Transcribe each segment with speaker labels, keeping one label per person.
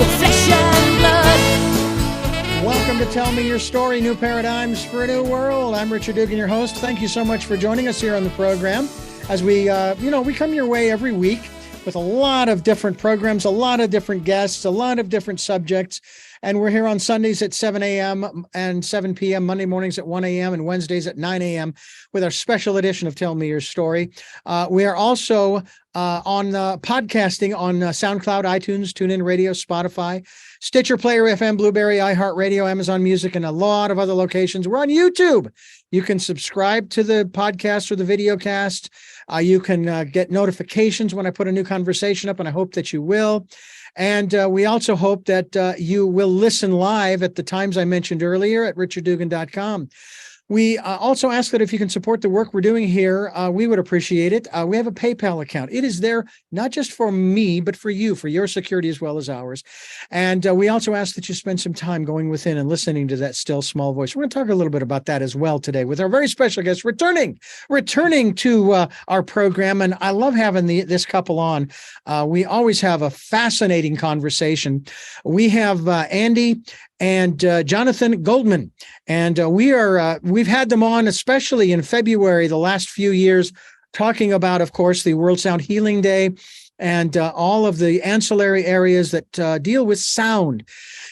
Speaker 1: with flesh and blood.
Speaker 2: Welcome to Tell Me Your Story, New Paradigms for a New World. I'm Richard Dugan, your host. Thank you so much for joining us here on the program as we come your way every week with a lot of different programs, a lot of different guests, a lot of different subjects. And we're here on Sundays at 7 a.m. and 7 p.m., Monday mornings at 1 a.m., and Wednesdays at 9 a.m. with our special edition of Tell Me Your Story. We are also on podcasting on SoundCloud, iTunes, TuneIn Radio, Spotify, Stitcher, Player FM, Blueberry, iHeartRadio, Amazon Music, and a lot of other locations. We're on YouTube. You can subscribe to the podcast or the video cast. You can get notifications when I put a new conversation up, and I hope that you will. And we also hope that you will listen live at the times I mentioned earlier at richarddugan.com. We also ask that if you can support the work we're doing here, we would appreciate it. We have a PayPal account. It is there not just for me, but for you, for your security as well as ours. And we also ask that you spend some time going within and listening to that still small voice. We're going to talk a little bit about that as well today with our very special guest returning to our program. And I love having this couple on. We always have a fascinating conversation. We have Andi and Jonathan Goldman. And we've had them on, especially in February, the last few years, talking about, of course, the World Sound Healing Day and all of the ancillary areas that deal with sound.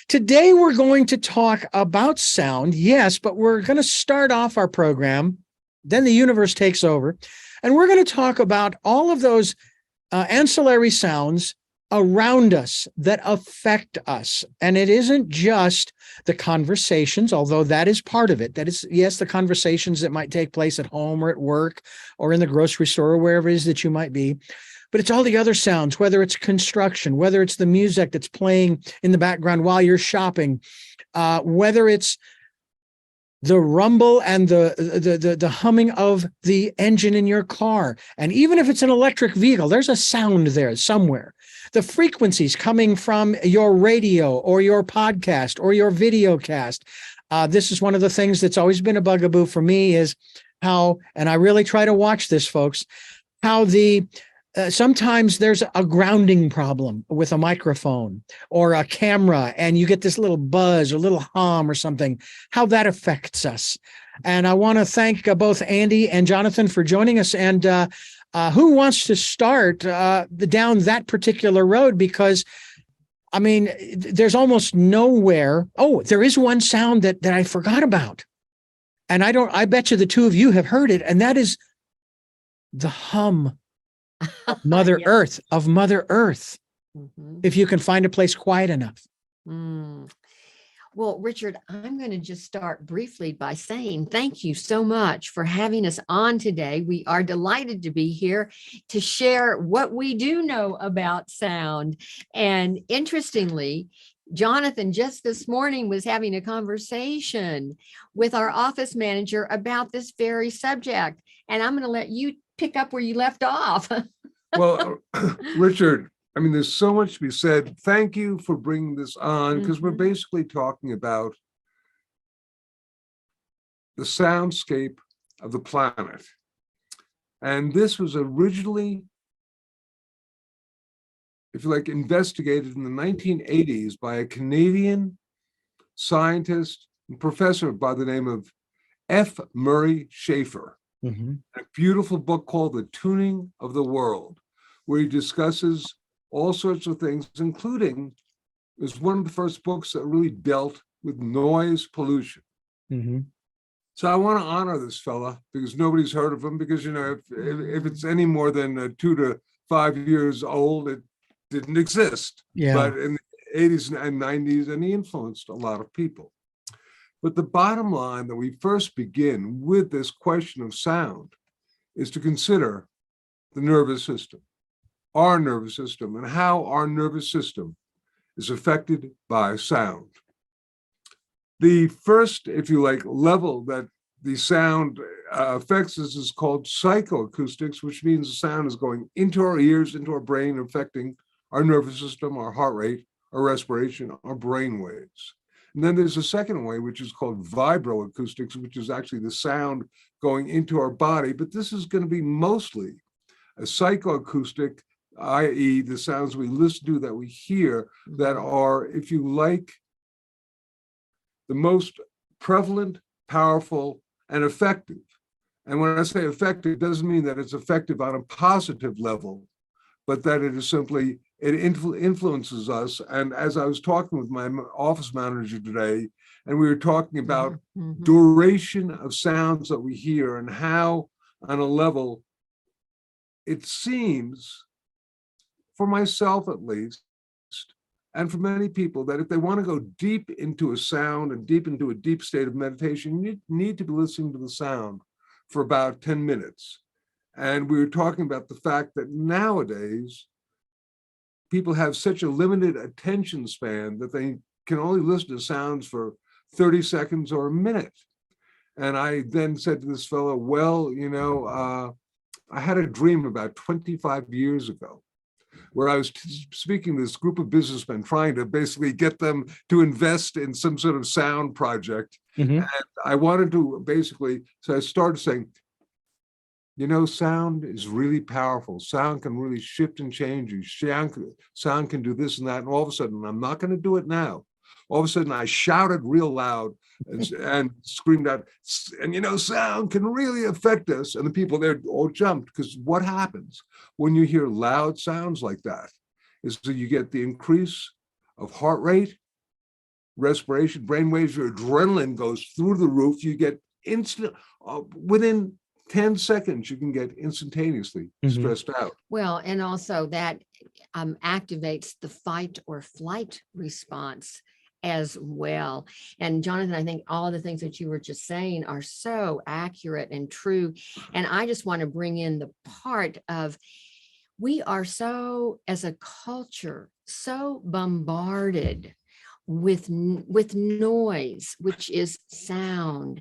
Speaker 2: Today, we're going to talk about sound, yes, but we're going to start off our program. Then the universe takes over. And we're going to talk about all of those ancillary sounds around us that affect us. And it isn't just the conversations, although that is part of it. That is, yes, the conversations that might take place at home or at work or in the grocery store or wherever it is that you might be. But it's all the other sounds, whether it's construction, whether it's the music that's playing in the background while you're shopping, whether it's the rumble and the humming of the engine in your car. And even if it's an electric vehicle, there's a sound there somewhere. The frequencies coming from your radio or your podcast or your video cast. This is one of the things that's always been a bugaboo for me is how, and I really try to watch this, folks, how sometimes there's a grounding problem with a microphone or a camera, and you get this little buzz or little hum or something, how that affects us. And I want to thank both Andi and Jonathan for joining us. And who wants to start down that particular road? Because, I mean, there's almost nowhere. Oh, there is one sound that I forgot about. And I bet you the two of you have heard it, and that is the hum. Mother
Speaker 3: Yes.
Speaker 2: Earth, of Mother Earth,
Speaker 3: Mhm.
Speaker 2: if you can find a place quiet enough.
Speaker 3: Well, Richard, I'm going to just start briefly by saying thank you so much for having us on today. We are delighted to be here to share what we do know about sound. And interestingly, Jonathan just this morning was having a conversation with our office manager about this very subject. And I'm going to let you pick up where you left off.
Speaker 4: Well, Richard, I mean, there's so much to be said. Thank you for bringing this on, because we're basically talking about the soundscape of the planet. And this was originally, if you like, investigated in the 1980s by a Canadian scientist and professor by the name of F. Murray Schafer.
Speaker 2: Mm-hmm.
Speaker 4: A beautiful book called The Tuning of the World, where he discusses all sorts of things, including, it was one of the first books that really dealt with noise pollution.
Speaker 2: Mm-hmm.
Speaker 4: So I want to honor this fella because nobody's heard of him, because, you know, if it's any more than 2 to 5 years old, it didn't exist.
Speaker 2: Yeah.
Speaker 4: But in the 80s and 90s, and he influenced a lot of people. But the bottom line that we first begin with this question of sound is to consider the nervous system, our nervous system, and how our nervous system is affected by sound. The first, if you like, level that the sound affects us is called psychoacoustics, which means the sound is going into our ears, into our brain, affecting our nervous system, our heart rate, our respiration, our brain waves. And then there's a second way, which is called vibroacoustics, which is actually the sound going into our body. But this is going to be mostly a psychoacoustic i.e. the sounds we listen to, that we hear, that are, if you like, the most prevalent, powerful, and effective. And when I say effective, it doesn't mean that it's effective on a positive level, but that it is simply, it influences us. And as I was talking with my office manager today, and we were talking about duration of sounds that we hear and how, on a level, it seems, for myself at least, and for many people, that if they want to go deep into a sound and deep into a deep state of meditation, you need to be listening to the sound for about 10 minutes. And we were talking about the fact that nowadays, people have such a limited attention span that they can only listen to sounds for 30 seconds or a minute. And I then said to this fellow, well, I had a dream about 25 years ago where I was speaking to this group of businessmen, trying to basically get them to invest in some sort of sound project. And I wanted to basically, so I started saying, sound is really powerful. Sound can really shift and change you. Sound can do this and that. And all of a sudden, I'm not going to do it now. All of a sudden, I shouted real loud and screamed out, and sound can really affect us. And the people there all jumped, because what happens when you hear loud sounds like that is that you get the increase of heart rate, respiration, brain waves, your adrenaline goes through the roof. You get instant, within 10 seconds, you can get instantaneously stressed out.
Speaker 3: Well, and also that activates the fight or flight response as well. And Jonathan, I think all of the things that you were just saying are so accurate and true. And I just want to bring in the part of, we are so, as a culture, so bombarded with noise, which is sound.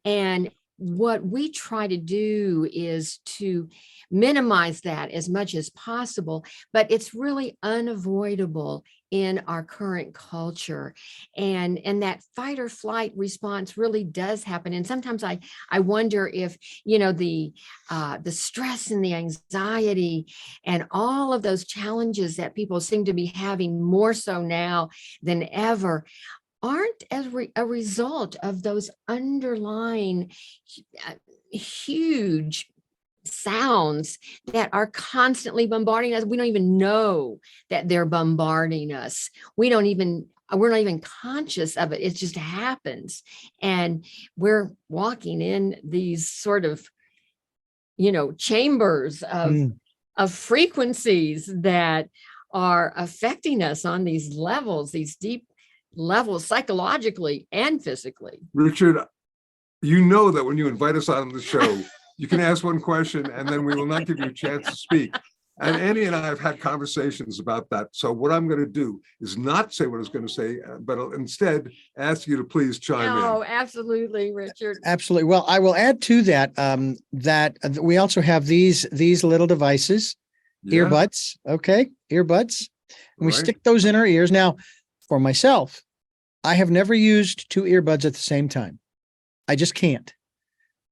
Speaker 3: And what we try to do is to minimize that as much as possible, but it's really unavoidable in our current culture. And that fight or flight response really does happen. And sometimes I wonder if, the stress and the anxiety and all of those challenges that people seem to be having more so now than ever aren't as a result of those underlying huge sounds that are constantly bombarding us. We don't even know that they're bombarding us. We're not even conscious of it. It just happens. And we're walking in these sort of, chambers of frequencies that are affecting us on these levels, these deep levels, psychologically and physically.
Speaker 4: Richard, that when you invite us on the show, you can ask one question and then we will not give you a chance to speak. And Andi and I have had conversations about that. So what I'm going to do is not say what I was going to say, but I'll instead ask you to please chime in.
Speaker 3: Oh, absolutely, Richard.
Speaker 2: Absolutely. Well, I will add to that, that we also have these little devices, earbuds. Okay. Earbuds. And we stick those in our ears. Now, for myself, I have never used two earbuds at the same time. I just can't,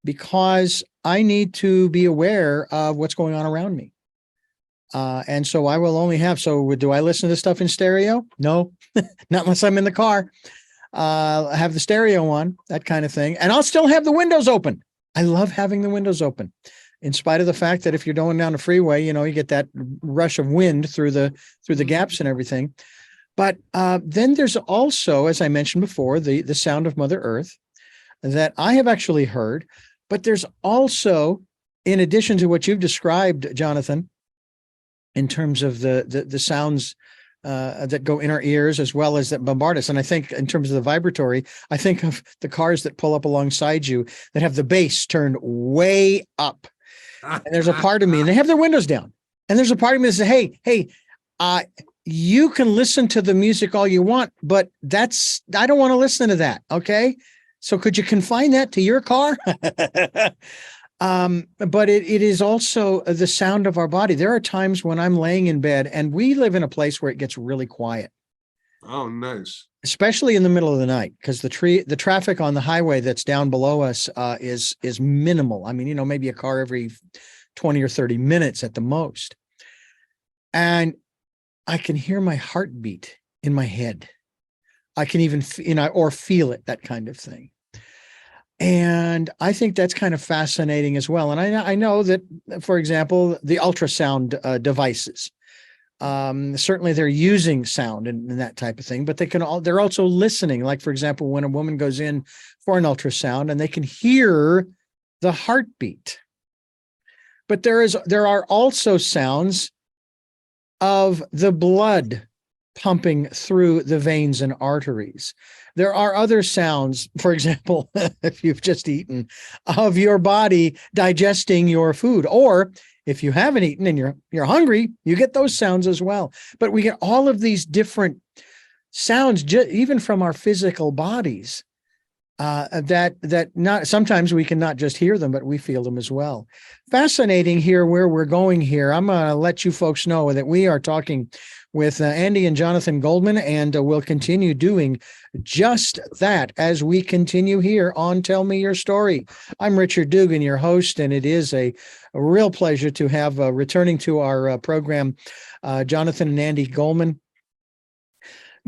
Speaker 2: because I need to be aware of what's going on around me. And so I will only have, do I listen to stuff in stereo? No, not unless I'm in the car. I have the stereo on, that kind of thing. And I'll still have the windows open. I love having the windows open, in spite of the fact that if you're going down the freeway, you get that rush of wind through the gaps and everything. But then there's also, as I mentioned before, the sound of Mother Earth that I have actually heard. But there's also, in addition to what you've described, Jonathan, in terms of the sounds that go in our ears as well as that bombard us. And I think in terms of the vibratory, I think of the cars that pull up alongside you that have the bass turned way up. And there's a part of me, and they have their windows down. And there's a part of me that says, hey, you can listen to the music all you want, but I don't want to listen to that. Okay. So could you confine that to your car? But it is also the sound of our body. There are times when I'm laying in bed, and we live in a place where it gets really quiet.
Speaker 4: Oh, nice.
Speaker 2: Especially in the middle of the night, because the traffic on the highway that's down below us is minimal. I mean, maybe a car every 20 or 30 minutes at the most. and I can hear my heartbeat in my head. I can even, or feel it, that kind of thing. And I think that's kind of fascinating as well. And I know that, for example, the ultrasound devices, certainly they're using sound and that type of thing, but they're also listening. Like, for example, when a woman goes in for an ultrasound and they can hear the heartbeat. But there are also sounds of the blood pumping through the veins and arteries. There are other sounds, for example, if you've just eaten, of your body digesting your food, or if you haven't eaten and you're hungry, you get those sounds as well. But we get all of these different sounds, even from our physical bodies, that not sometimes we can not just hear them, but we feel them as well. Fascinating here where we're going here. I'm going to let you folks know that we are talking with Andi and Jonathan Goldman, and we'll continue doing just that as we continue here on Tell Me Your Story. I'm Richard Dugan, your host, and it is a real pleasure to have returning to our program, Jonathan and Andi Goldman.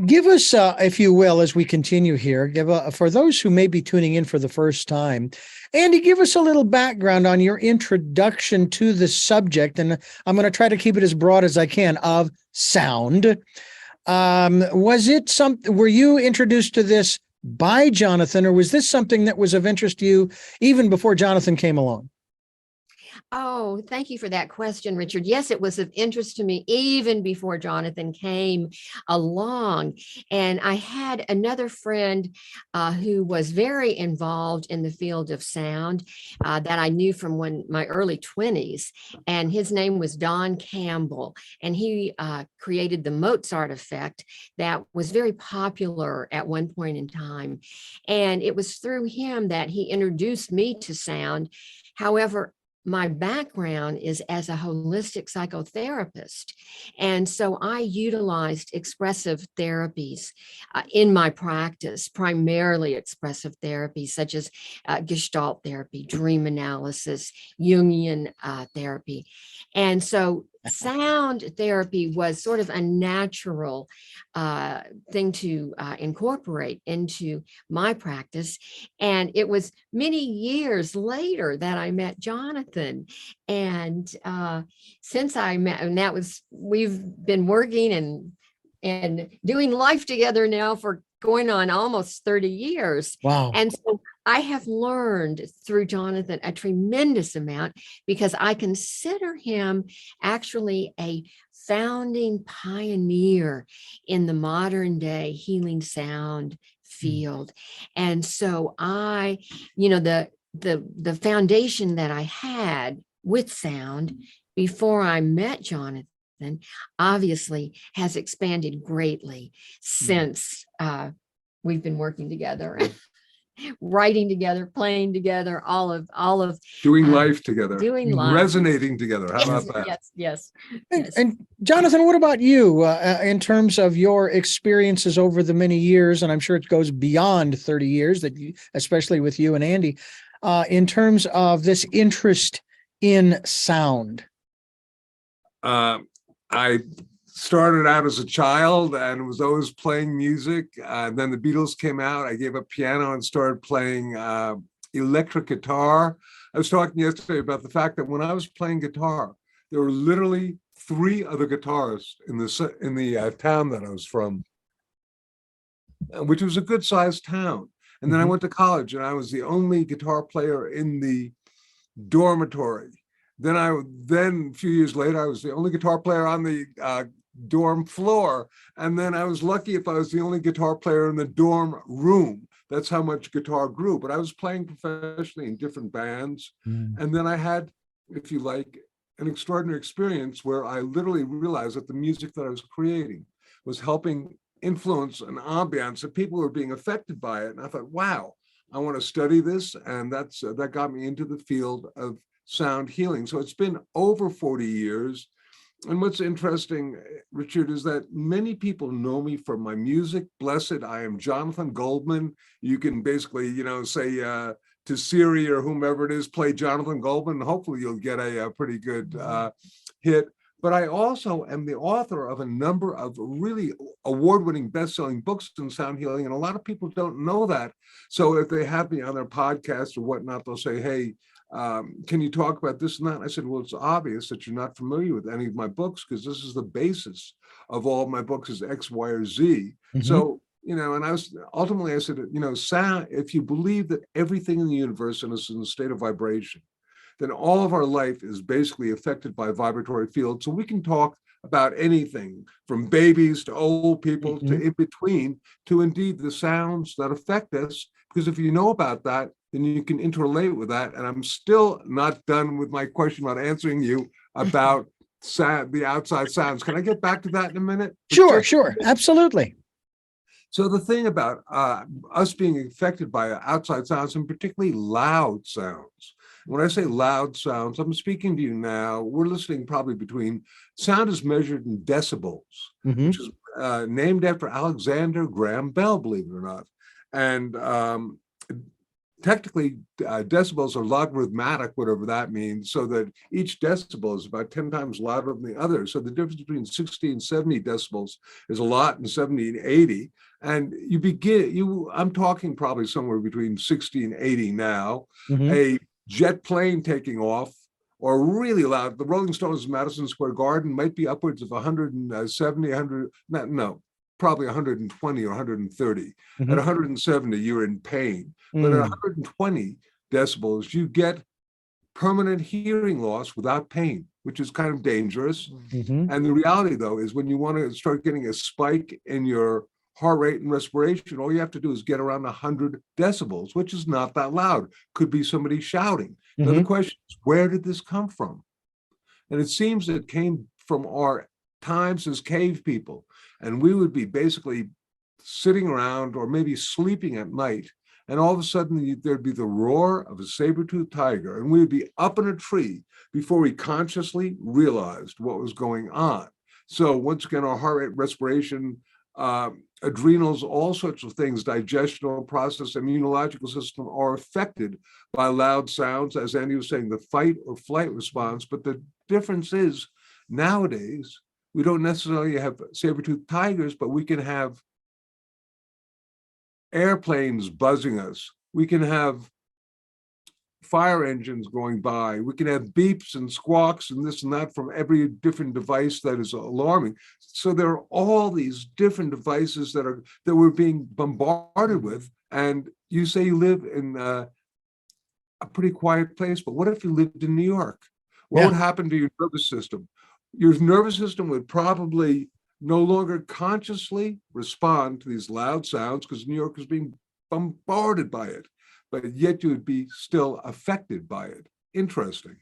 Speaker 2: Give us, if you will, as we continue here, for those who may be tuning in for the first time, Andi, give us a little background on your introduction to the subject, and I'm going to try to keep it as broad as I can, of sound. Were you introduced to this by Jonathan, or was this something that was of interest to you even before Jonathan came along?
Speaker 3: Oh, thank you for that question, Richard. Yes, it was of interest to me even before Jonathan came along. And I had another friend who was very involved in the field of sound that I knew from my early 20s. And his name was Don Campbell. And he created the Mozart effect that was very popular at one point in time. And it was through him that he introduced me to sound. However, my background is as a holistic psychotherapist. And so I utilized expressive therapies in my practice, primarily expressive therapies such as Gestalt therapy, dream analysis, Jungian therapy. And so sound therapy was sort of a natural thing to incorporate into my practice. And it was many years later that I met Jonathan. And since I met, and we've been working and doing life together now for going on almost 30 years.
Speaker 2: Wow.
Speaker 3: And so I have learned through Jonathan a tremendous amount, because I consider him actually a founding pioneer in the modern day healing sound field. And so the foundation that I had with sound before I met Jonathan obviously has expanded greatly since we've been working together, writing together, playing together, all of
Speaker 4: doing life together,
Speaker 3: doing life,
Speaker 4: resonating together. How about that?
Speaker 3: Yes.
Speaker 2: And Jonathan, what about you in terms of your experiences over the many years? And I'm sure it goes beyond 30 years, especially with you and Andi, in terms of this interest in sound.
Speaker 4: I started out as a child and was always playing music. Then the Beatles came out. I gave up piano and started playing electric guitar. I was talking yesterday about the fact that when I was playing guitar, there were literally 3 other guitarists in the town that I was from, which was a good sized town. And then I went to college and I was the only guitar player in the dormitory. Then a few years later, I was the only guitar player on the dorm floor. And then I was lucky if I was the only guitar player in the dorm room. That's how much guitar grew. But I was playing professionally in different bands. And then I had, if you like, an extraordinary experience where I literally realized that the music that I was creating was helping influence an ambiance, that people were being affected by it. And I thought, wow, I want to study this. And that got me into the field of sound healing. So it's been over 40 years. And what's interesting, Richard, is that many people know me from my music. Blessed, I am Jonathan Goldman. You can basically, say to Siri or whomever it is, play Jonathan Goldman, and hopefully you'll get a pretty good hit. But I also am the author of a number of really award-winning best-selling books in sound healing, and a lot of people don't know that. So if they have me on their podcast or whatnot, they'll say, hey, can you talk about this and that? And I said, well, it's obvious that you're not familiar with any of my books, because this is the basis of all of my books is X, Y, or Z. So, and I said, sound, if you believe that everything in the universe is in a state of vibration, then all of our life is basically affected by vibratory fields. So we can talk about anything from babies to old people to in between, to indeed the sounds that affect us. Because if you know about that, then you can interrelate with that. And I'm still not done with my question about answering you about the outside sounds. Can I get back to that in a minute?
Speaker 2: Sure, absolutely.
Speaker 4: So the thing about us being affected by outside sounds, and particularly loud sounds. When I say loud sounds, I'm speaking to you now. We're listening probably sound is measured in decibels, which is named after Alexander Graham Bell, believe it or not. And technically, decibels are logarithmic, whatever that means, so that each decibel is about 10 times louder than the other. So the difference between 60 and 70 decibels is a lot, and 70 and 80. And I'm talking probably somewhere between 60 and 80 now. A jet plane taking off, or really loud, the Rolling Stones in Madison Square Garden might be upwards of 170, probably 120 or 130. At 170, you're in pain. But at 120 decibels, you get permanent hearing loss without pain, which is kind of dangerous. And the reality, though, is when you want to start getting a spike in your heart rate and respiration, all you have to do is get around 100 decibels, which is not that loud. Could be somebody shouting. Now the question is, where did this come from? And it seems it came from our times as cave people. And we would be basically sitting around or maybe sleeping at night, and all of a sudden there'd be the roar of a saber-toothed tiger, and we would be up in a tree before we consciously realized what was going on. So once again, our heart rate, respiration, adrenals, all sorts of things, digestional process, immunological system are affected by loud sounds, as Andi was saying, the fight or flight response. But the difference is nowadays, we don't necessarily have saber-toothed tigers, but we can have airplanes buzzing us. We can have fire engines going by. We can have beeps and squawks and this and that from every different device that is alarming. So there are all these different devices that we're being bombarded with. And you say you live in a pretty quiet place, but what if you lived in New York? What would happen to your nervous system? Your nervous system would probably no longer consciously respond to these loud sounds because New York is being bombarded by it, but yet you would be still affected by it. Interesting.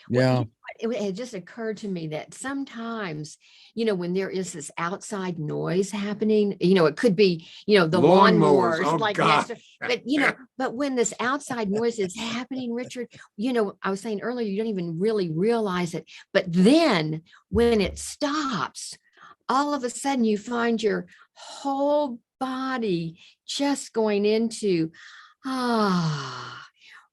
Speaker 2: Yeah.
Speaker 3: It just occurred to me that sometimes, when there is this outside noise happening, it could be, the lawnmowers, like yesterday, but when this outside noise is happening, Richard, I was saying earlier, you don't even really realize it. But then when it stops, all of a sudden you find your whole body just going into,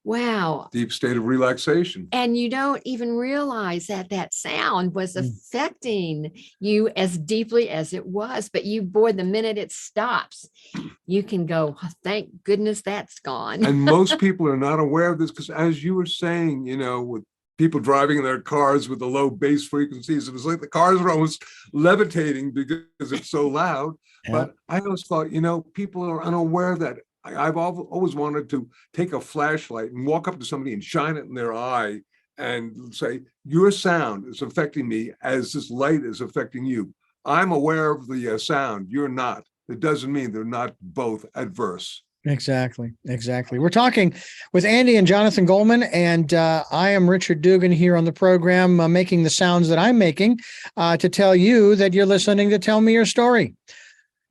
Speaker 3: wow.
Speaker 4: Deep state of relaxation.
Speaker 3: And you don't even realize that sound was affecting you as deeply as it was. But the minute it stops, you can go, thank goodness that's gone.
Speaker 4: And most people are not aware of this because, as you were saying, with people driving in their cars with the low bass frequencies, it was like the cars were almost levitating because it's so loud. But I always thought, people are unaware that I've always wanted to take a flashlight and walk up to somebody and shine it in their eye and say, your sound is affecting me as this light is affecting you. I'm aware of the sound. You're not. It doesn't mean they're not both adverse.
Speaker 2: Exactly. We're talking with Andi and Jonathan Goldman, and I am Richard Dugan here on the program, making the sounds that I'm making to tell you that you're listening to Tell Me Your Story.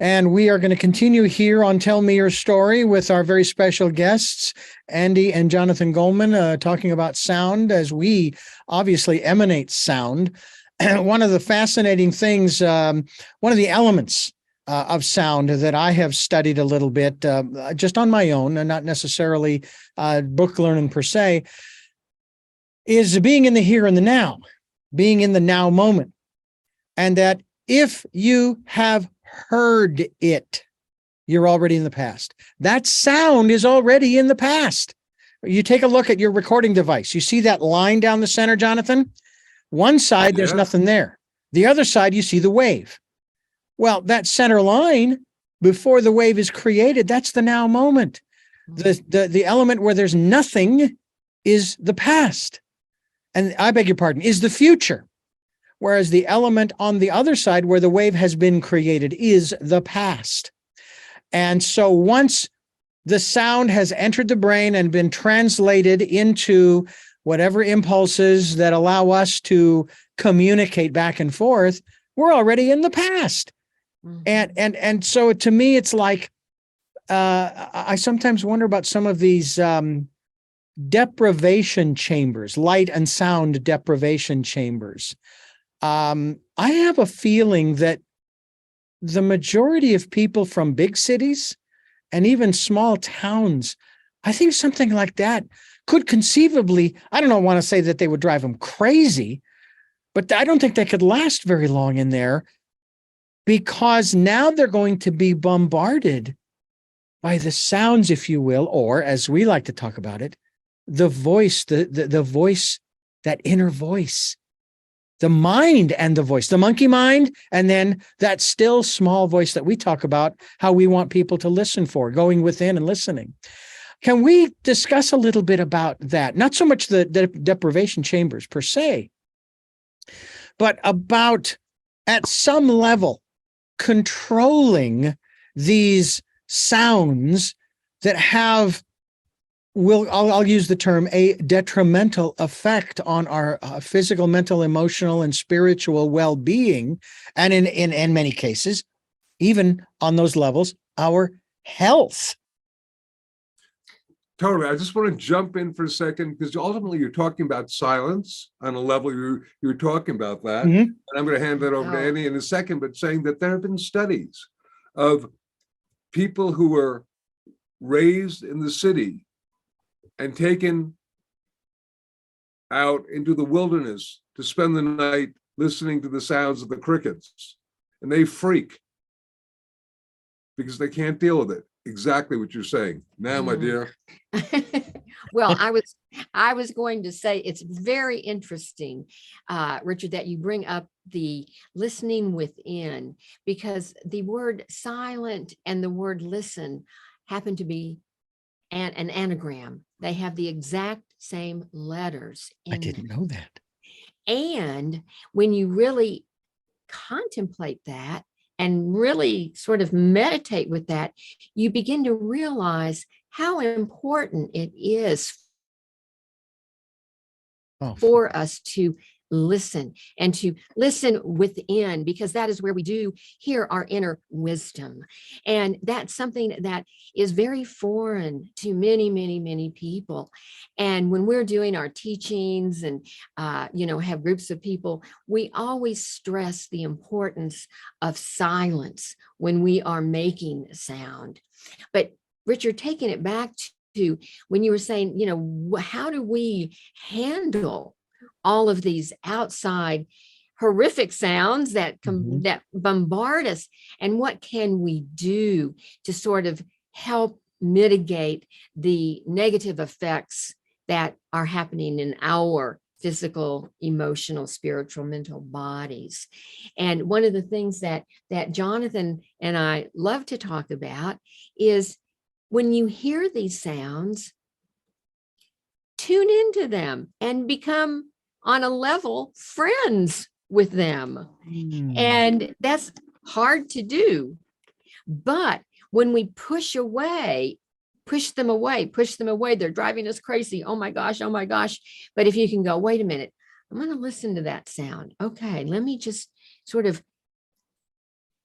Speaker 2: And we are going to continue here on Tell Me Your Story with our very special guests, Andi and Jonathan Goldman, talking about sound as we obviously emanate sound. One of the fascinating things, one of the elements of sound that I have studied a little bit just on my own, and not necessarily book learning per se, is being in the here and the now, being in the now moment. and that if you have heard it, you're already in the past. That sound is already in the past. You take a look at your recording device. You see that line down the center, Jonathan? One side, there's
Speaker 4: Yes.
Speaker 2: nothing there. The other side, you see the wave. Well, that center line, before the wave is created, that's the now moment. The element where there's nothing is the past. And I beg your pardon, is the future. Whereas the element on the other side where the wave has been created is the past. And so once the sound has entered the brain and been translated into whatever impulses that allow us to communicate back and forth, we're already in the past. And so to me, it's like, I sometimes wonder about some of these deprivation chambers, light and sound deprivation chambers. I have a feeling that the majority of people from big cities and even small towns, I think something like that could conceivably, I don't want to say that they would drive them crazy, but I don't think they could last very long in there, because now they're going to be bombarded by the sounds, if you will, or as we like to talk about it, the voice, the voice, that inner voice, the mind and the voice, the monkey mind, and then that still small voice that we talk about, how we want people to listen for, going within and listening. Can we discuss a little bit about that? Not so much the deprivation chambers per se, but about, at some level, controlling these sounds that have, I'll use the term, a detrimental effect on our physical, mental, emotional, and spiritual well-being, and in many cases, even on those levels, our health.
Speaker 4: Totally. I just want to jump in for a second, because ultimately you're talking about silence on a level you're talking about that.
Speaker 2: Mm-hmm.
Speaker 4: And I'm going to hand that over to Andi in a second, but saying that there have been studies of people who were raised in the city and taken out into the wilderness to spend the night listening to the sounds of the crickets, and they freak because they can't deal with it. Exactly what you're saying. Now, my dear.
Speaker 3: Well, I was going to say, it's very interesting, Richard, that you bring up the listening within, because the word silent and the word listen happen to be an anagram. They have the exact same letters.
Speaker 2: I didn't know that.
Speaker 3: And when you really contemplate that and really sort of meditate with that, you begin to realize how important it is for us to listen, and to listen within, because that is where we do hear our inner wisdom. And that's something that is very foreign to many, many, many people. And when we're doing our teachings and, have groups of people, we always stress the importance of silence when we are making sound. But Richard, taking it back to when you were saying, how do we handle all of these outside horrific sounds that that bombard us, and what can we do to sort of help mitigate the negative effects that are happening in our physical, emotional, spiritual, mental bodies? And one of the things that Jonathan and I love to talk about is, when you hear these sounds, tune into them and become, on a level, friends with them. And that's hard to do. But when we push them away, they're driving us crazy. Oh my gosh. But if you can go, wait a minute, I'm going to listen to that sound. Okay, let me just sort of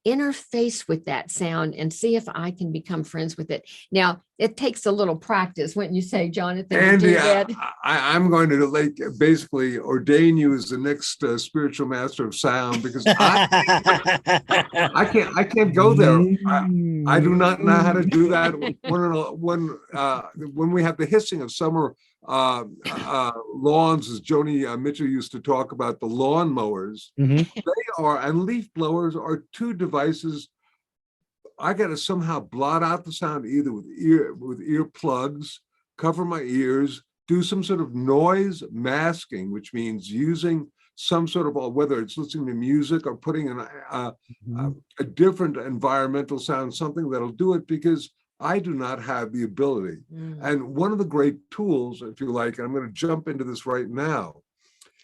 Speaker 3: interface with that sound and see if I can become friends with it. Now, it takes a little practice, wouldn't you say, Jonathan?
Speaker 4: Andi, I'm going to basically ordain you as the next spiritual master of sound, because I can't go there. I do not know how to do that. When we have the hissing of summer lawns, as Joni Mitchell used to talk about, the lawn mowers.
Speaker 2: Mhm.
Speaker 4: They are, and leaf blowers are two devices. I got to somehow blot out the sound either with earplugs, cover my ears, do some sort of noise masking, which means using some sort of, whether it's listening to music or putting in a different environmental sound, something that'll do it, because I do not have the ability. And one of the great tools, if you like, and I'm going to jump into this right now,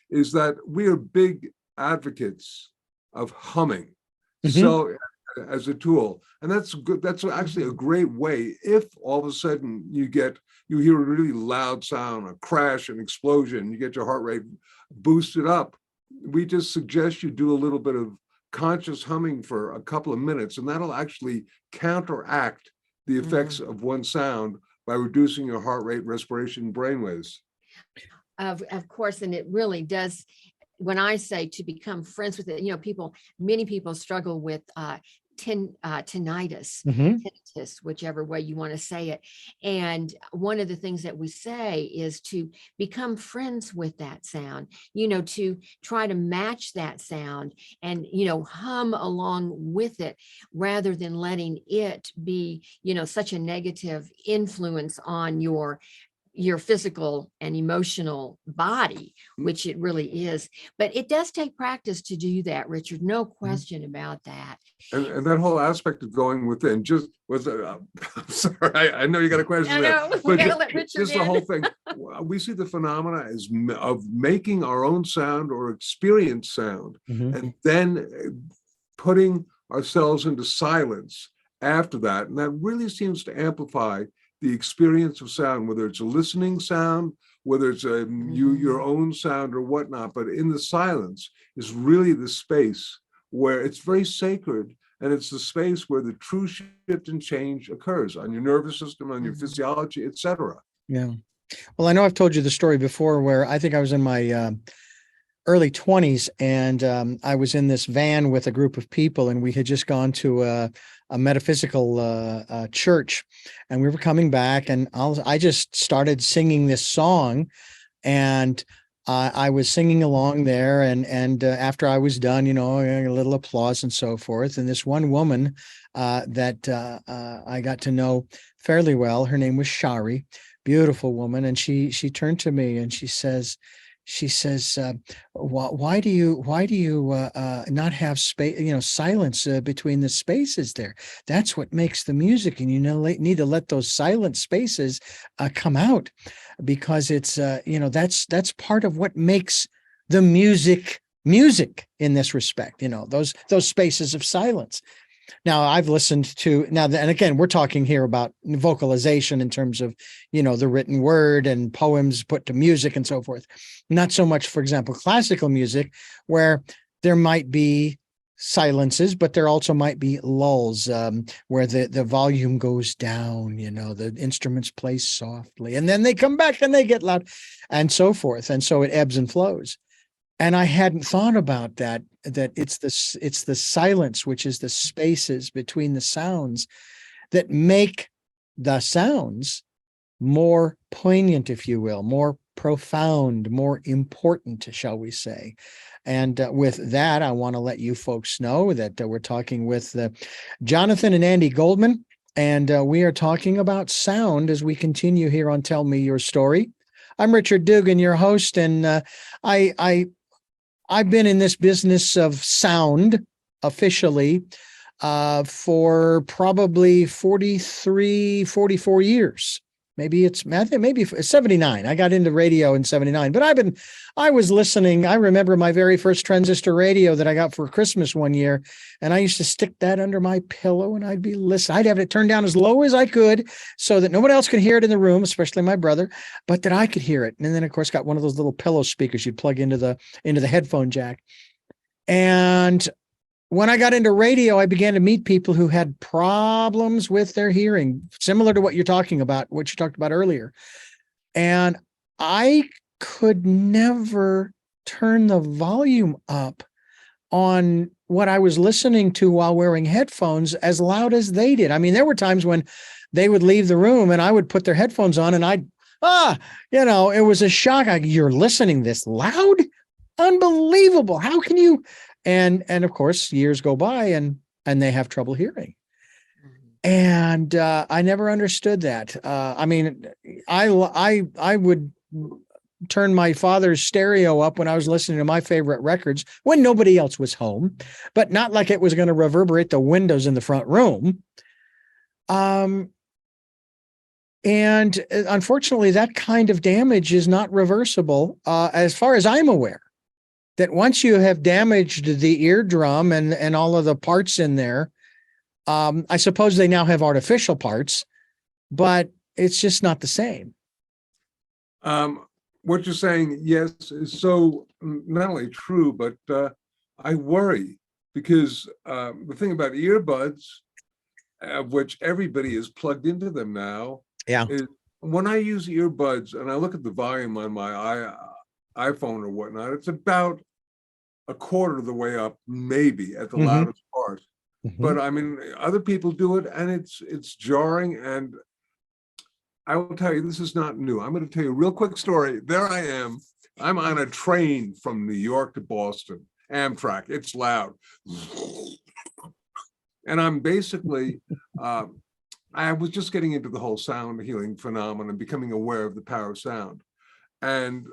Speaker 4: is that we are big advocates of humming. So as a tool, and that's good. That's actually a great way. If all of a sudden you hear a really loud sound, a crash, an explosion, you get your heart rate boosted up, we just suggest you do a little bit of conscious humming for a couple of minutes, and that'll actually counteract the effects of one sound by reducing your heart rate, respiration, brainwaves.
Speaker 3: Of course, and it really does. When I say to become friends with it, many people struggle with tinnitus, tinnitus, whichever way you want to say it. And one of the things that we say is to become friends with that sound, to try to match that sound and, hum along with it, rather than letting it be, such a negative influence on your physical and emotional body, which it really is. But it does take practice to do that, Richard. No question about that.
Speaker 4: And that whole aspect of going within just was, I'm sorry, I know you got a question there,
Speaker 3: We
Speaker 4: but
Speaker 3: gotta let Richard
Speaker 4: just the whole thing. We see the phenomena as of making our own sound or experience sound, and then putting ourselves into silence after that. And that really seems to amplify the experience of sound, whether it's a listening sound, whether it's your own sound or whatnot. But in the silence is really the space where it's very sacred, and it's the space where the true shift and change occurs on your nervous system, on your physiology, etc.
Speaker 2: Yeah. Well, I know I've told you the story before where I think I was in my early 20s, and I was in this van with a group of people, and we had just gone to a metaphysical church, and we were coming back, and I just started singing this song, and I was singing along there, and after I was done, a little applause and so forth. And this one woman that I got to know fairly well, her name was Shari, beautiful woman, and she turned to me and she says, why do you not have space, silence between the spaces there? That's what makes the music, and need to let those silent spaces come out, because it's that's part of what makes the music in this respect. Those spaces of silence. Now, I've listened to and again, we're talking here about vocalization in terms of, the written word and poems put to music and so forth. Not so much, for example, classical music, where there might be silences, but there also might be lulls, where the volume goes down, the instruments play softly, and then they come back and they get loud and so forth. And so it ebbs and flows. And I hadn't thought about that it's the silence, which is the spaces between the sounds, that make the sounds more poignant, if you will, more profound, more important, shall we say. And with that, I want to let you folks know that we're talking with Jonathan and Andi Goldman, and we are talking about sound as we continue here on Tell Me Your Story. I'm Richard Dugan, your host, and I've been in this business of sound officially for probably 43, 44 years. Maybe it's 79. I got into radio in 79, but I was listening. I remember my very first transistor radio that I got for Christmas one year, and I used to stick that under my pillow and I'd be listening. I'd have it turned down as low as I could so that nobody else could hear it in the room, especially my brother, but that I could hear it. And then, of course, got one of those little pillow speakers you'd plug into the headphone jack. And when I got into radio, I began to meet people who had problems with their hearing, similar to what you talked about earlier. And I could never turn the volume up on what I was listening to while wearing headphones as loud as they did. I mean, there were times when they would leave the room and I would put their headphones on and I'd It was a shock. You're listening this loud? Unbelievable. How can you? And of course, years go by and they have trouble hearing. And I never understood that. I mean, I would turn my father's stereo up when I was listening to my favorite records when nobody else was home, but not like it was going to reverberate the windows in the front room. And unfortunately, that kind of damage is not reversible, as far as I'm aware. That once you have damaged the eardrum and all of the parts in there, I suppose they now have artificial parts, but it's just not the same.
Speaker 4: What you're saying, yes, is so not only true, but I worry because the thing about earbuds, of which everybody is plugged into them now, is when I use earbuds and I look at the volume on my iPhone or whatnot, it's about a quarter of the way up, maybe at the loudest part. But I mean, other people do it, and it's jarring. And I will tell you, this is not new. I'm going to tell you a real quick story. There I am. I'm on a train from New York to Boston, Amtrak. It's loud. And I'm basically, I was just getting into the whole sound healing phenomenon, becoming aware of the power of sound. And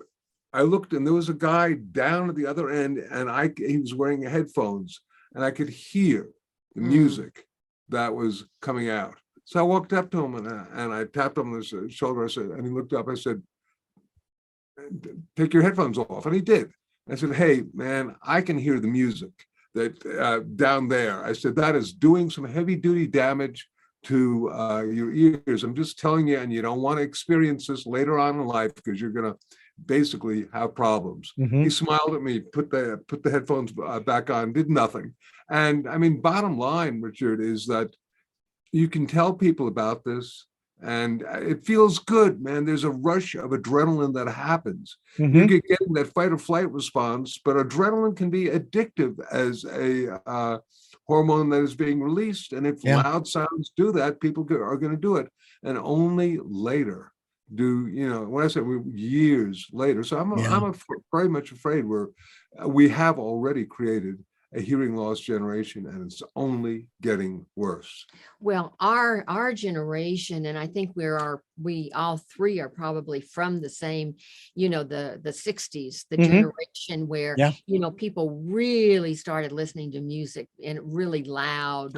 Speaker 4: I looked, and there was a guy down at the other end, and he was wearing headphones, and I could hear the music that was coming out. So I walked up to him and I tapped him on his shoulder. I said, and he looked up. I said, "Take your headphones off," and he did. I said, "Hey, man, I can hear the music that down there." I said, "That is doing some heavy-duty damage to your ears. I'm just telling you, and you don't want to experience this later on in life because you're going to basically have problems." He smiled at me, put the headphones back on, did nothing. And I mean, bottom line, Richard, is that you can tell people about this and it feels good, man. There's a rush of adrenaline that happens. You get getting that fight or flight response, but adrenaline can be addictive as a hormone that is being released. And if loud sounds do that, people are going to do it. And only later when I say years later. So I'm very much afraid we have already created a hearing loss generation, and it's only getting worse.
Speaker 3: Well, our generation, and I think we all three are probably from the same, the 60s, the generation where, people really started listening to music in really loud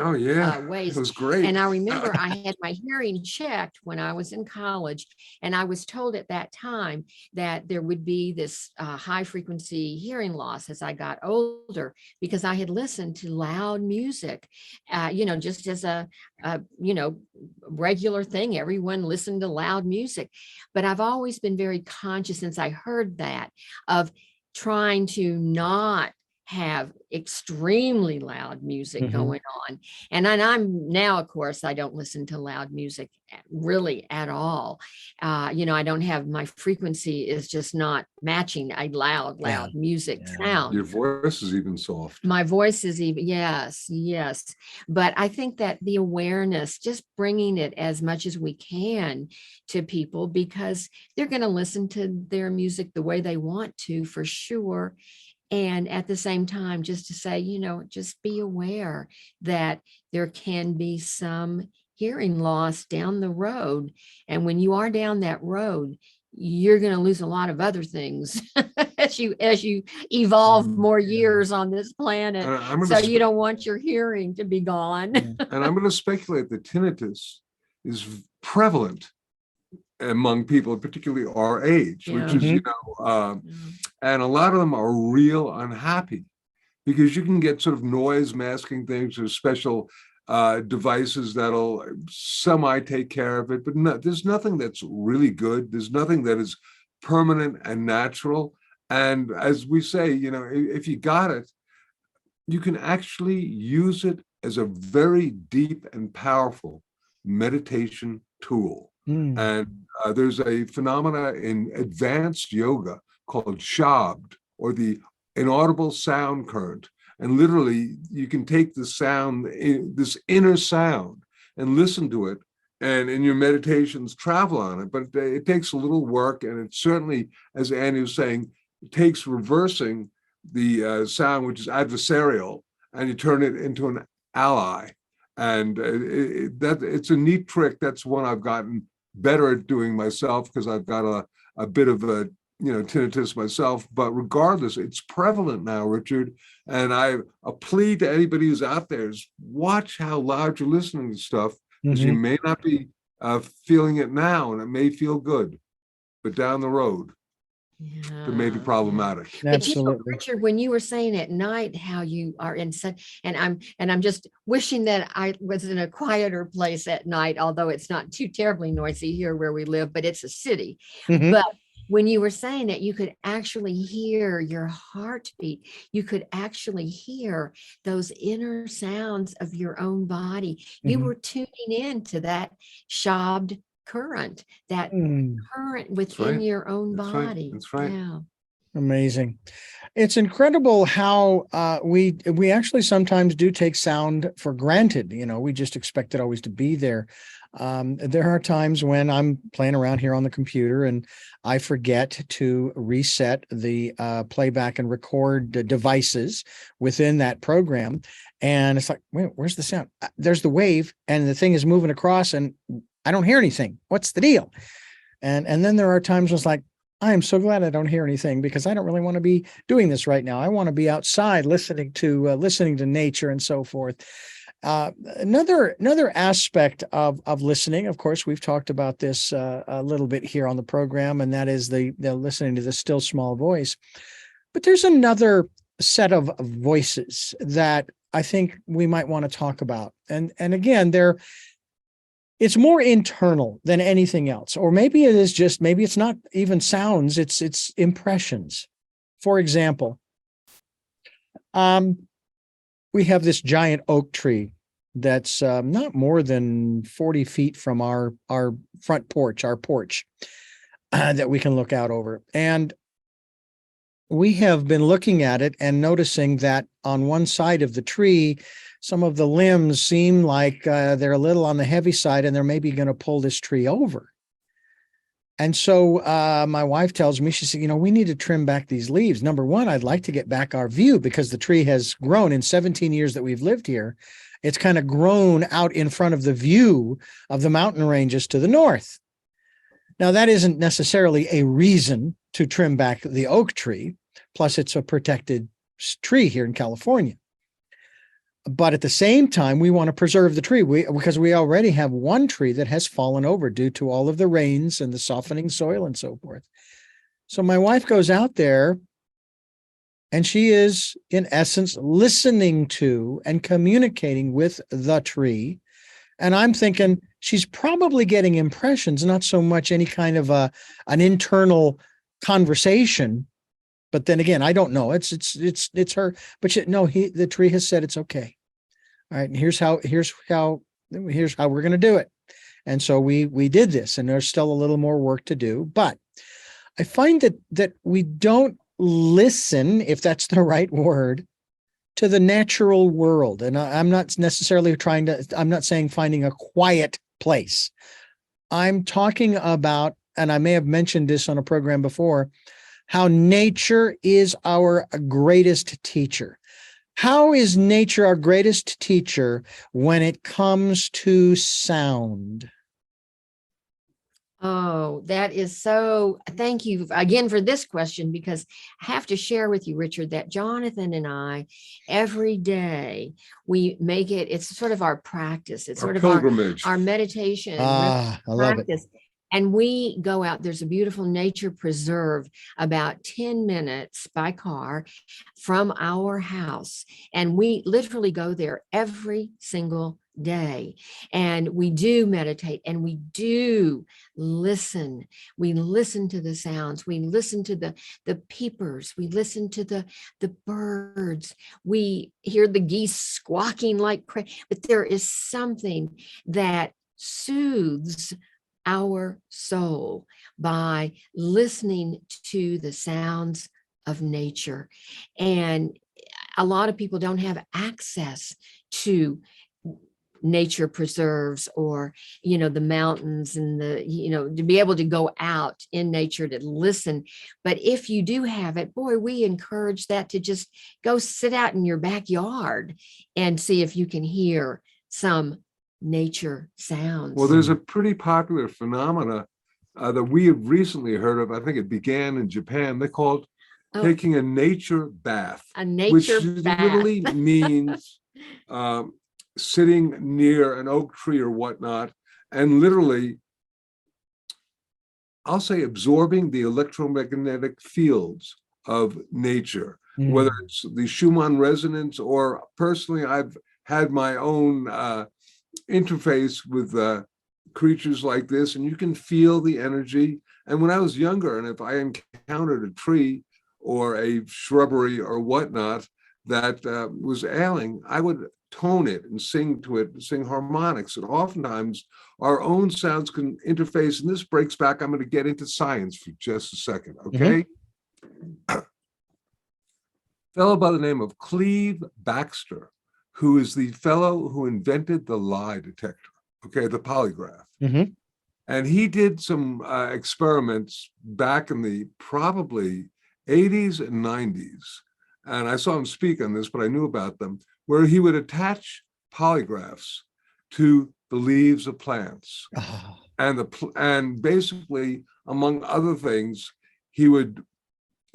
Speaker 3: ways.
Speaker 4: It was great.
Speaker 3: And I remember I had my hearing checked when I was in college, and I was told at that time that there would be this high frequency hearing loss as I got older, because I had listened to loud music, just as a regular thing. Everyone listened to loud music, but I've always been very conscious since I heard that of trying to not have extremely loud music going on. And I'm now, of course, I don't listen to loud music really at all. I don't have, my frequency is just not matching a loud music sound.
Speaker 4: Your voice is even soft.
Speaker 3: My voice is even, yes. But I think that the awareness, just bringing it as much as we can to people, because they're going to listen to their music the way they want to, for sure. And at the same time, just to say, just be aware that there can be some hearing loss down the road. And when you are down that road, you're going to lose a lot of other things as you evolve more years on this planet. So you don't want your hearing to be gone.
Speaker 4: And I'm going to speculate that tinnitus is prevalent among people, particularly our age, which is, and a lot of them are real unhappy because you can get sort of noise masking things or special devices that'll semi take care of it, but there's nothing that's really good. There's nothing that is permanent and natural. And as we say, if you got it, you can actually use it as a very deep and powerful meditation tool. And there's a phenomena in advanced yoga called shabd, or the inaudible sound current. And literally, you can take the sound, this inner sound, and listen to it and in your meditations travel on it, but it takes a little work, and it certainly, as Andi was saying, it takes reversing the sound, which is adversarial, and you turn it into an ally. And it's a neat trick. That's one I've gotten better at doing myself, because I've got a bit of a tinnitus myself. But regardless, it's prevalent now, Richard. And a plea to anybody who's out there is watch how loud you're listening to stuff, because you may not be feeling it now, and it may feel good, but down the road, it may be problematic.
Speaker 3: But
Speaker 2: Absolutely.
Speaker 3: Richard, when you were saying at night how you are in such, and I'm just wishing that I was in a quieter place at night, although it's not too terribly noisy here where we live, but it's a city. But when you were saying that you could actually hear your heartbeat, you could actually hear those inner sounds of your own body. You were tuning in to that shabbed current, that current within your own body.
Speaker 4: That's right.
Speaker 3: Yeah.
Speaker 2: Amazing. It's incredible how we actually sometimes do take sound for granted. We just expect it always to be there. There are times when I'm playing around here on the computer and I forget to reset the playback and record devices within that program. And it's like, wait, where's the sound? There's the wave, and the thing is moving across, and I don't hear anything. What's the deal? And then there are times when it's like, I am so glad I don't hear anything, because I don't really want to be doing this right now. I want to be outside listening to nature and so forth. Another aspect of listening, of course, we've talked about this a little bit here on the program, and that is the listening to the still small voice. But there's another set of voices that I think we might want to talk about. And again, it's more internal than anything else. Or maybe it's not even sounds, it's impressions. For example, we have this giant oak tree that's not more than 40 feet from our front porch, that we can look out over. And we have been looking at it and noticing that on one side of the tree, some of the limbs seem like they're a little on the heavy side, and they're maybe going to pull this tree over. And so my wife tells me, she said, we need to trim back these leaves. Number one, I'd like to get back our view, because the tree has grown in 17 years that we've lived here. It's kind of grown out in front of the view of the mountain ranges to the north. Now, that isn't necessarily a reason to trim back the oak tree. Plus, it's a protected tree here in California. But at the same time, we want to preserve the tree because we already have one tree that has fallen over due to all of the rains and the softening soil and so forth. So my wife goes out there, and she is, in essence, listening to and communicating with the tree. And I'm thinking she's probably getting impressions, not so much any kind of an internal conversation. But then again, I don't know. It's her. But the tree has said it's okay. All right, and here's how we're going to do it. And so we did this, and there's still a little more work to do. But I find that we don't listen, if that's the right word, to the natural world. And I'm not necessarily I'm not saying finding a quiet place. I'm talking about, and I may have mentioned this on a program before, how nature is our greatest teacher. How is nature our greatest teacher when it comes to sound?
Speaker 3: Oh, that is so. Thank you again for this question, because I have to share with you, Richard, that Jonathan and I, every day, we make it's sort of our practice. It's sort of
Speaker 4: pilgrimage.
Speaker 3: our meditation
Speaker 2: I love
Speaker 3: practice. And we go out, there's a beautiful nature preserve about 10 minutes by car from our house. And we literally go there every single day. And we do meditate, and we do listen. We listen to the sounds. We listen to the peepers. We listen to the birds. We hear the geese squawking like crazy. But there is something that soothes our soul by listening to the sounds of nature. And a lot of people don't have access to nature preserves or, the mountains and to be able to go out in nature to listen. But if you do have it, boy, we encourage that to just go sit out in your backyard and see if you can hear some nature sounds.
Speaker 4: Well, there's a pretty popular phenomena that we have recently heard of. I think it began in Japan. They called taking a nature bath, which literally means sitting near an oak tree or whatnot, and literally, I'll say, absorbing the electromagnetic fields of nature, whether it's the Schumann resonance, or personally, I've had my own interface with creatures like this, and you can feel the energy. And when I was younger, and if I encountered a tree or a shrubbery or whatnot that was ailing, I would tone it and sing to it, sing harmonics. And oftentimes our own sounds can interface. And this breaks back. I'm going to get into science for just a second. Okay. Fellow by the name of Cleve Baxter, who is the fellow who invented the lie detector, okay, the polygraph. And he did some experiments back in the probably 80s and 90s. And I saw him speak on this, but I knew about them, where he would attach polygraphs to the leaves of plants. And basically, among other things, he would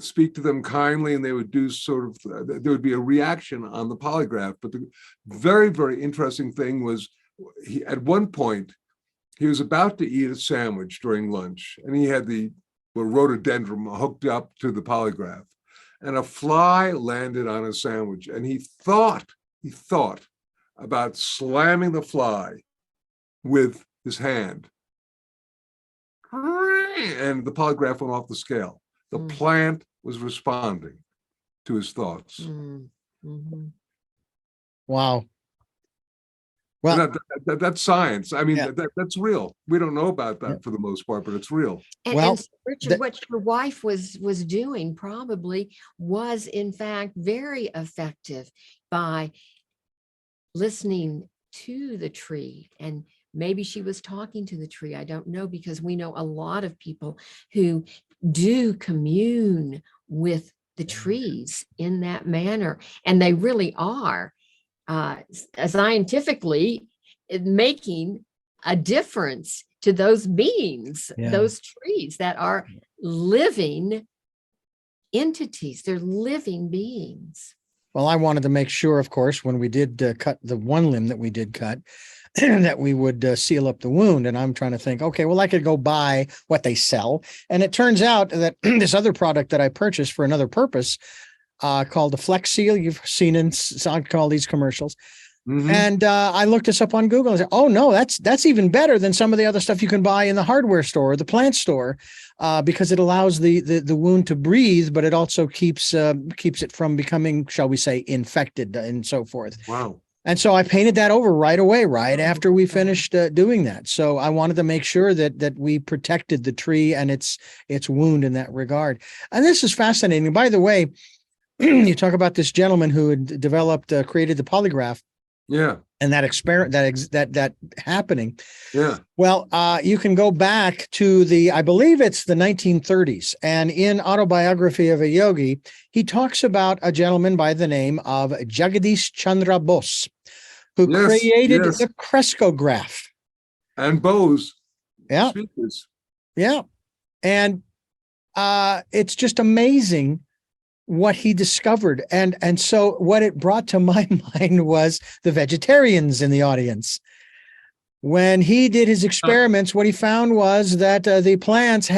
Speaker 4: speak to them kindly, and they would do sort of, there would be a reaction on the polygraph. But the very, very interesting thing was, at one point, he was about to eat a sandwich during lunch, and he had the rhododendron hooked up to the polygraph, and a fly landed on his sandwich, and he thought about slamming the fly with his hand, and the polygraph went off the scale. The plant was responding to his thoughts.
Speaker 2: Wow. Well,
Speaker 4: that's science. I mean, that's real. We don't know about that for the most part, but it's real.
Speaker 3: And Richard, what your wife was doing probably was, in fact, very effective by listening to the tree. And maybe she was talking to the tree. I don't know, because we know a lot of people who do commune with the trees in that manner. And they really are scientifically making a difference to those beings, those trees that are living entities. They're living beings.
Speaker 2: Well, I wanted to make sure, of course, when we did cut the one limb that we did cut, that we would seal up the wound. And I'm trying to think, okay, well, I could go buy what they sell. And it turns out that this other product that I purchased for another purpose, called the Flex Seal, you've seen in all these commercials. And I looked this up on Google and said, oh no, that's even better than some of the other stuff you can buy in the hardware store or the plant store, because it allows the wound to breathe, but it also keeps it from becoming, shall we say, infected and so forth.
Speaker 4: Wow.
Speaker 2: And so I painted that over right away, right after we finished doing that. So I wanted to make sure that we protected the tree and its wound in that regard. And this is fascinating. By the way, you talk about this gentleman who had created the polygraph.
Speaker 4: Yeah.
Speaker 2: And that experiment, that happening.
Speaker 4: Yeah.
Speaker 2: Well, you can go back to I believe it's the 1930s. And in Autobiography of a Yogi, he talks about a gentleman by the name of Jagadish Chandra Bose, who created the crescograph.
Speaker 4: And Bose.
Speaker 2: Yeah.
Speaker 4: Speakers.
Speaker 2: Yeah. And it's just amazing what he discovered. And so what it brought to my mind was the vegetarians in the audience. When he did his experiments, what he found was that the plants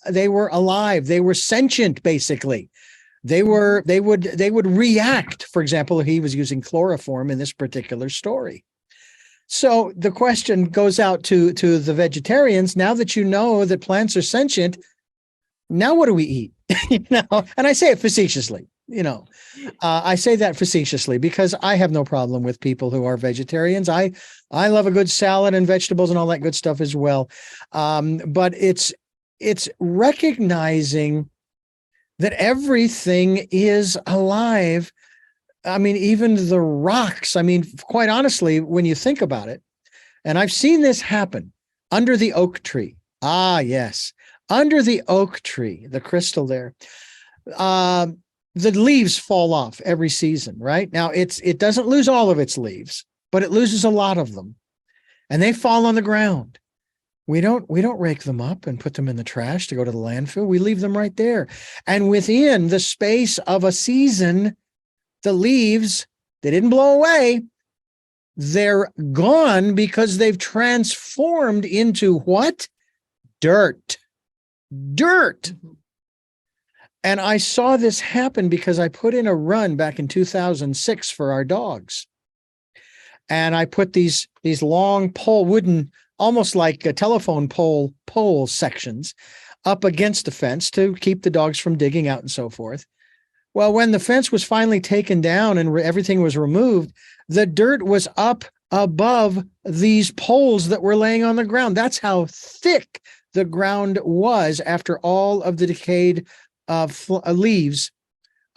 Speaker 2: they were alive. They were sentient, basically. They would react. For example, he was using chloroform in this particular story. So the question goes out to the vegetarians. Now that you know that plants are sentient, now what do we eat? And I say it facetiously, I say that facetiously because I have no problem with people who are vegetarians. I love a good salad and vegetables and all that good stuff as well. But it's recognizing that everything is alive I mean, even the rocks. I mean, quite honestly, when you think about it, and I've seen this happen under the oak tree. Ah, yes. Under the oak tree, the crystal there. Um, the leaves fall off every season, right? Now it doesn't lose all of its leaves, but it loses a lot of them. And they fall on the ground. We don't rake them up and put them in the trash to go to the landfill. We leave them right there. And within the space of a season, the leaves, they didn't blow away. They're gone because they've transformed into what? Dirt. Dirt. And I saw this happen because I put in a run back in 2006 for our dogs. And I put these long wooden, almost like a telephone pole sections up against the fence to keep the dogs from digging out and so forth. Well, when the fence was finally taken down and everything was removed, the dirt was up above these poles that were laying on the ground. That's how thick the ground was after all of the decayed leaves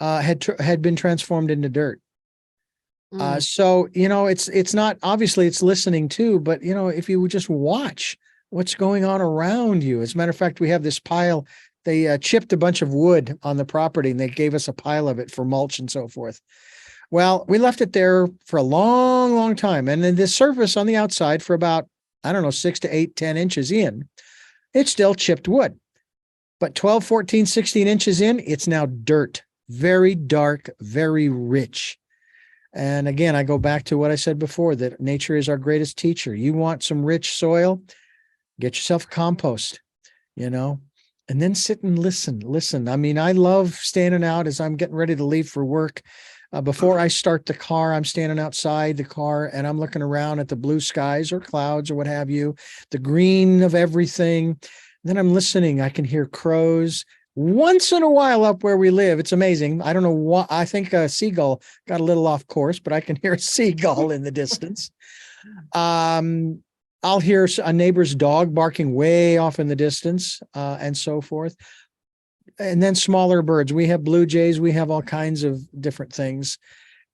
Speaker 2: had been transformed into dirt. So, it's not, obviously it's listening too, but if you would just watch what's going on around you. As a matter of fact, we have this pile. They chipped a bunch of wood on the property and they gave us a pile of it for mulch and so forth. Well, we left it there for a long, long time. And then the surface on the outside for about, I don't know, 6 to 8, 10 inches in, it's still chipped wood. But 12, 14, 16 inches in, it's now dirt, very dark, very rich. And again, I go back to what I said before, that nature is our greatest teacher. You want some rich soil, get yourself a compost, and then sit and listen. I mean, I love standing out as I'm getting ready to leave for work. Before I start the car, I'm standing outside the car and I'm looking around at the blue skies or clouds or what have you, the green of everything. Then I'm listening. I can hear crows once in a while up where we live. It's amazing. I don't know what, I think a seagull got a little off course, but I can hear a seagull in the distance. I'll hear a neighbor's dog barking way off in the distance, and so forth. And then smaller birds. We have blue jays. We have all kinds of different things.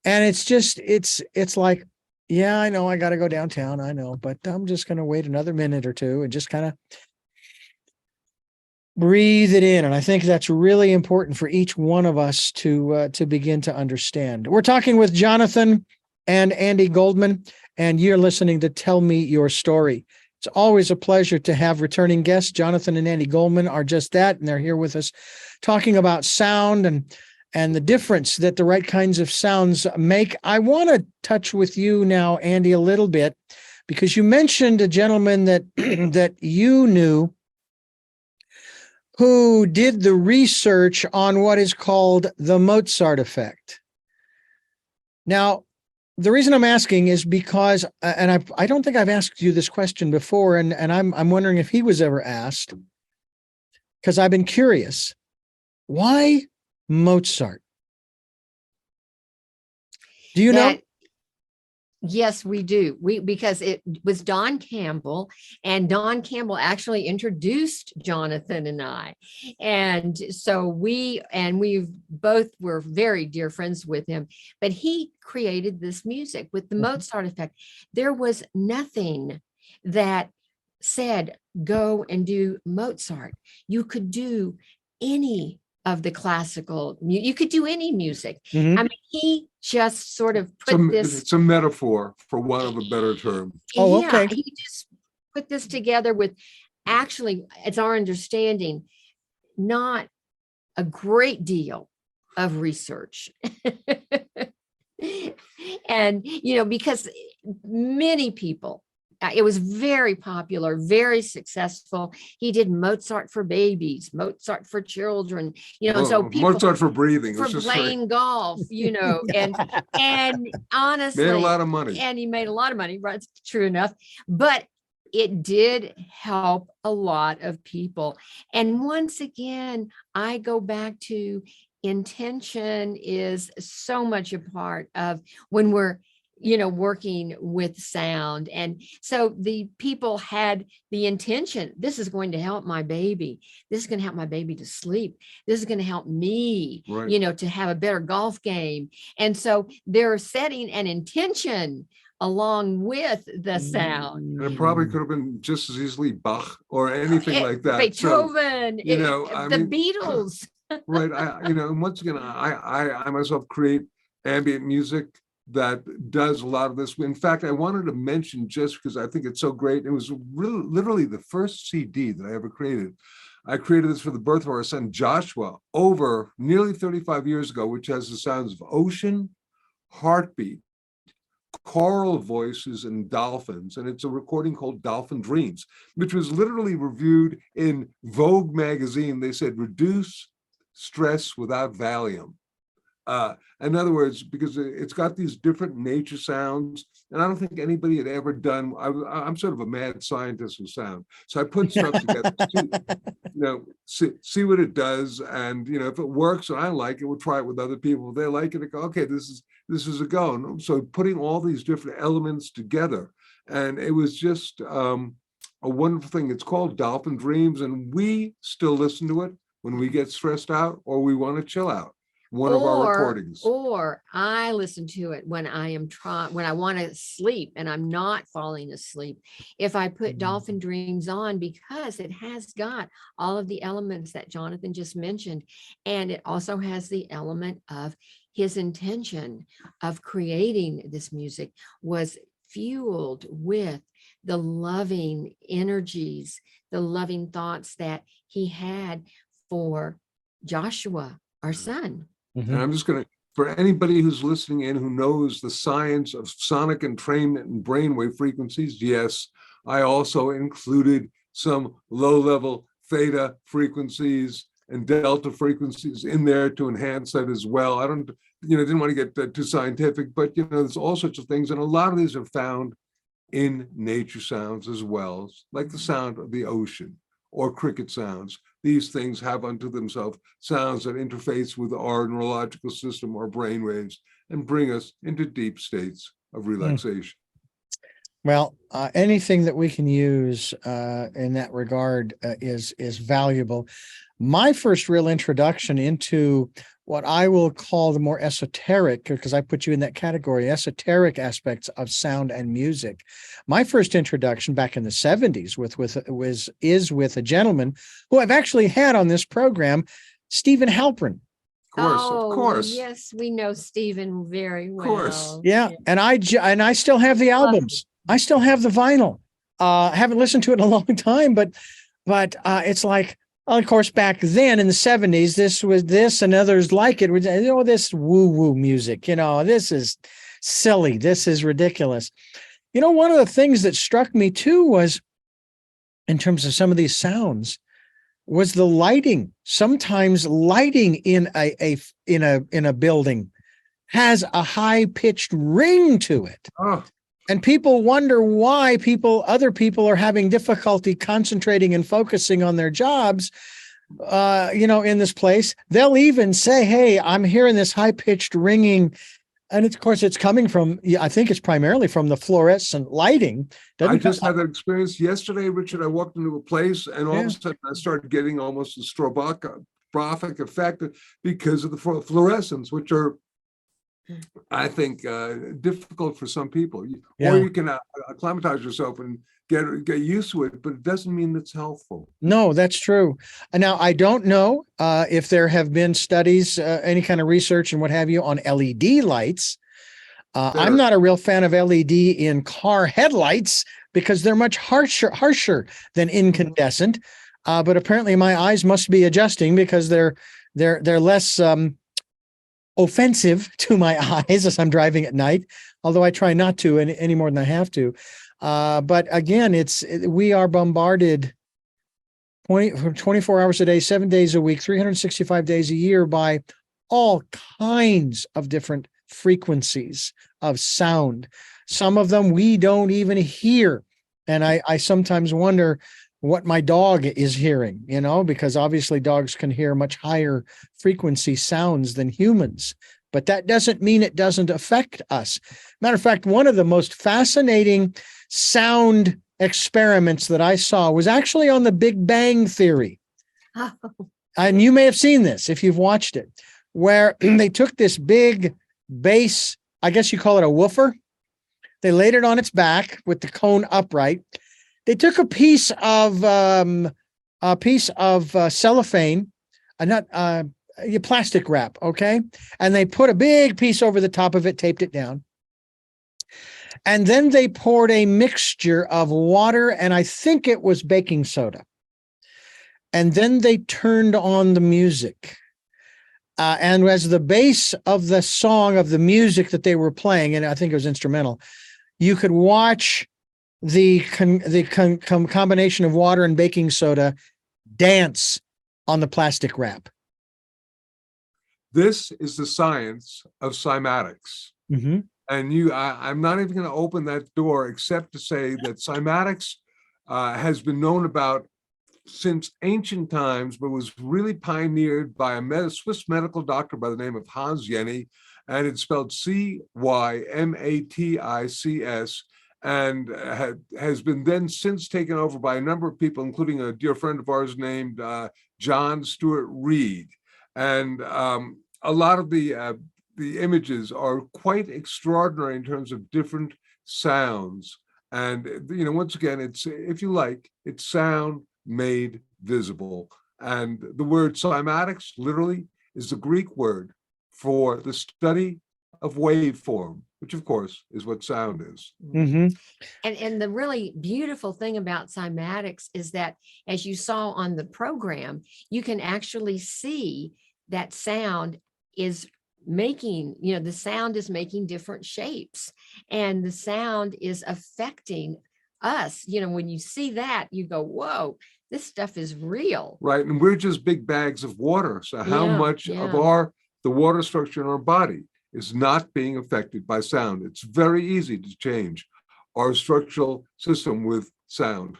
Speaker 2: And it's just, it's like, yeah, I know I got to go downtown. I know, but I'm just going to wait another minute or two and just kind of breathe it in. And I think that's really important for each one of us to begin to understand. We're talking with Jonathan and Andi Goldman, and you're listening to Tell Me Your Story. It's always a pleasure to have returning guests. Jonathan and Andi Goldman are just that, and they're here with us talking about sound and the difference that the right kinds of sounds make. I want to touch with you now, Andi, a little bit, because you mentioned a gentleman that that you knew who did the research on what is called the Mozart effect. Now, the reason I'm asking is because, and I don't think I've asked you this question before, and I'm wondering if he was ever asked, because I've been curious. Why Mozart? Do you know?
Speaker 3: Yes, we do. Because it was Don Campbell, and Don Campbell actually introduced Jonathan and I. And so we both were very dear friends with him, but he created this music with the Mozart effect. There was nothing that said, go and do Mozart. You could do any of the classical, you could do any music.
Speaker 2: Mhm.
Speaker 3: I mean, he just sort of put
Speaker 4: It's a metaphor, for want of a better term.
Speaker 2: Oh, okay.
Speaker 3: He just put this together with, actually, it's our understanding, not a great deal of research. And, because many people, it was very popular, very successful. He did Mozart for babies, Mozart for children, so people,
Speaker 4: Mozart for breathing,
Speaker 3: for playing golf, and honestly,
Speaker 4: made a lot of money.
Speaker 3: And he made a lot of money, right? True enough. But it did help a lot of people. And once again, I go back to intention is so much a part of when we're working with sound. And so the people had the intention, this is going to help my baby. This is going to help my baby to sleep. This is going to help me,
Speaker 4: Right.
Speaker 3: to have a better golf game. And so they're setting an intention along with the sound.
Speaker 4: And it probably could have been just as easily Bach or anything like that. So,
Speaker 3: Beethoven,
Speaker 4: I
Speaker 3: the
Speaker 4: mean,
Speaker 3: Beatles.
Speaker 4: right. And once again, I myself create ambient music that does a lot of this. In fact, I wanted to mention, just because I think it's so great, it was really literally the first CD that I ever created. I created this for the birth of our son Joshua over nearly 35 years ago, which has the sounds of ocean, heartbeat, choral voices, and dolphins. And it's a recording called Dolphin Dreams, which was literally reviewed in Vogue magazine. They said, reduce stress without Valium. In other words, because it's got these different nature sounds, and I don't think anybody had ever done. I'm sort of a mad scientist with sound, so I put stuff together, see what it does, and if it works and I like it, we'll try it with other people. If they like it, I go, okay, this is a go. And so putting all these different elements together, and it was just a wonderful thing. It's called Dolphin Dreams, and we still listen to it when we get stressed out or we want to chill out. One of our recordings.
Speaker 3: Or I listen to it when I want to sleep and I'm not falling asleep. If I put Dolphin Dreams on, because it has got all of the elements that Jonathan just mentioned, and it also has the element of his intention of creating this music was fueled with the loving energies, the loving thoughts that he had for Joshua, our son.
Speaker 4: And I'm just going to, for anybody who's listening in who knows the science of sonic entrainment and brainwave frequencies, yes, I also included some low-level theta frequencies and delta frequencies in there to enhance that as well. I didn't want to get too scientific, but there's all sorts of things, and a lot of these are found in nature sounds as well, like the sound of the ocean or cricket sounds. These things have unto themselves sounds that interface with our neurological system or brain waves and bring us into deep states of relaxation.
Speaker 2: Well, anything that we can use in that regard is valuable. My first real introduction into what I will call the more esoteric, because I put you in that category, esoteric aspects of sound and music. My first introduction back in the 70s is with a gentleman who I've actually had on this program, Stephen Halpern.
Speaker 4: Of course.
Speaker 3: Yes, we know Stephen very well.
Speaker 4: Of course.
Speaker 2: Yeah, and I still have the albums. I still have the vinyl. Haven't listened to it in a long time, but it's like, of course, back then in the 70s, this and others like it was, this woo-woo music, this is silly. This is ridiculous. One of the things that struck me too was, in terms of some of these sounds, was the lighting. Sometimes lighting in a building has a high-pitched ring to it.
Speaker 4: Oh.
Speaker 2: And people wonder why other people are having difficulty concentrating and focusing on their jobs, in this place. They'll even say, hey, I'm hearing this high-pitched ringing. And of course, it's coming from, I think it's primarily from the fluorescent lighting.
Speaker 4: I just had that experience yesterday, Richard. I walked into a place and all of a sudden I started getting almost a stroboscopic effect because of the fluorescents, which are, I think, difficult for some people. Or you can acclimatize yourself and get used to it, but it doesn't mean it's helpful.
Speaker 2: No, that's true. And now I don't know if there have been studies, any kind of research and what have you on LED lights. I'm not a real fan of LED in car headlights because they're much harsher than incandescent. But apparently my eyes must be adjusting because they're less offensive to my eyes as I'm driving at night, although I try not to any more than I have to. But again, we are bombarded 24 hours a day, 7 days a week, 365 days a year by all kinds of different frequencies of sound. Some of them we don't even hear. And I sometimes wonder what my dog is hearing, because obviously dogs can hear much higher frequency sounds than humans. but that doesn't mean it doesn't affect us. Matter of fact, one of the most fascinating sound experiments that I saw was actually on the Big Bang Theory.
Speaker 3: Oh,
Speaker 2: And you may have seen this if you've watched it, where they took this big bass, I guess you call it a woofer. They laid it on its back with the cone upright. They took a piece of cellophane, plastic wrap, okay, and they put a big piece over the top of it, taped it down, and then they poured a mixture of water and I think it was baking soda, and then they turned on the music. And as the bass of the song of the music that they were playing, and I think it was instrumental, you could watch the combination of water and baking soda dance on the plastic wrap.
Speaker 4: This is the science of cymatics.
Speaker 2: Mm-hmm.
Speaker 4: And I'm not even going to open that door except to say that cymatics has been known about since ancient times, but was really pioneered by a Swiss medical doctor by the name of Hans Jenny, and it's spelled Cymatics, and has been then since taken over by a number of people, including a dear friend of ours named John Stuart Reed. And a lot of the images are quite extraordinary in terms of different sounds. And once again, it's, if you like, it's sound made visible. And the word cymatics literally is the Greek word for the study of waveform, which of course is what sound is.
Speaker 2: Mm-hmm.
Speaker 3: And the really beautiful thing about cymatics is that, as you saw on the program, you can actually see that sound is making, the sound is making different shapes, and the sound is affecting us. When you see that, you go, whoa, this stuff is real.
Speaker 4: Right. And we're just big bags of water. So how much of the water structure in our body is not being affected by sound? It's very easy to change our structural system with sound.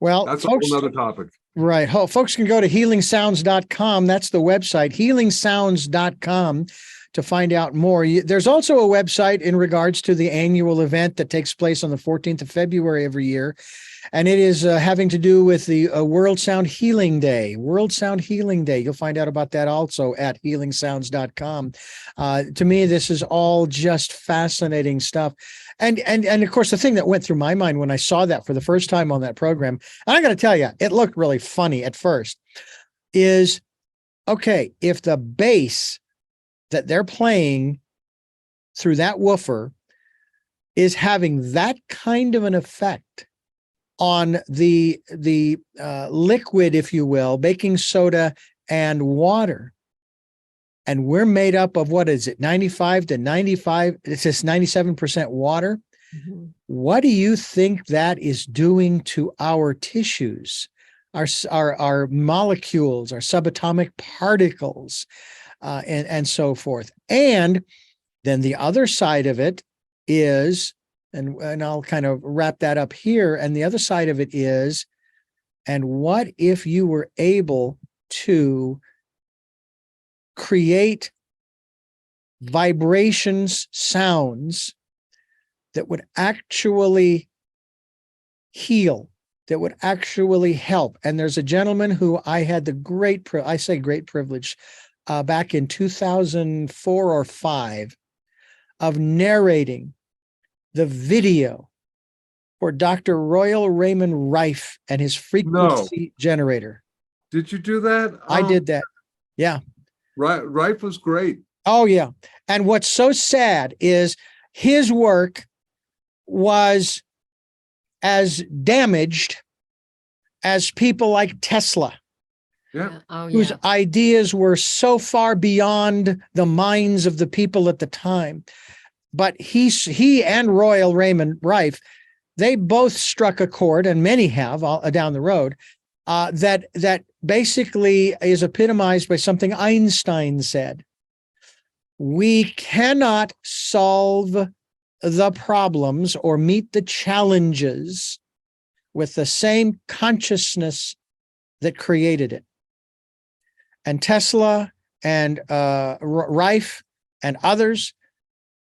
Speaker 2: Well,
Speaker 4: that's
Speaker 2: folks,
Speaker 4: a whole other topic.
Speaker 2: Right. Folks can go to healingsounds.com. That's the website, healingsounds.com, to find out more. There's also a website in regards to the annual event that takes place on the 14th of February every year. And it is having to do with the World Sound Healing Day. World Sound Healing Day. You'll find out about that also at healingsounds.com. To me, this is all just fascinating stuff. And of course, the thing that went through my mind when I saw that for the first time on that program, and I got to tell you, it looked really funny at first, is, okay, if the bass that they're playing through that woofer is having that kind of an effect on the liquid, if you will, baking soda and water, and we're made up of, what is it, 95 to 95, it says 97% water. Mm-hmm. What do you think that is doing to our tissues, our molecules, our subatomic particles, and so forth? And then the other side of it is, and I'll kind of wrap that up here, and the other side of it is, and what if you were able to create vibrations, sounds that would actually heal, that would actually help? And there's a gentleman who I had the great privilege back in 2004 or 5 of narrating the video for Dr. Royal Raymond Rife and his frequency generator.
Speaker 4: Did you do that?
Speaker 2: I did that. Yeah.
Speaker 4: Rife was great.
Speaker 2: Oh, yeah. And what's so sad is his work was as damaged as people like Tesla.
Speaker 4: Yeah.
Speaker 3: Oh, yeah.
Speaker 2: Whose ideas were so far beyond the minds of the people at the time. But he and Royal Raymond Rife, they both struck a chord, and many have down the road, that basically is epitomized by something Einstein said. We cannot solve the problems or meet the challenges with the same consciousness that created it. And Tesla and Rife and others,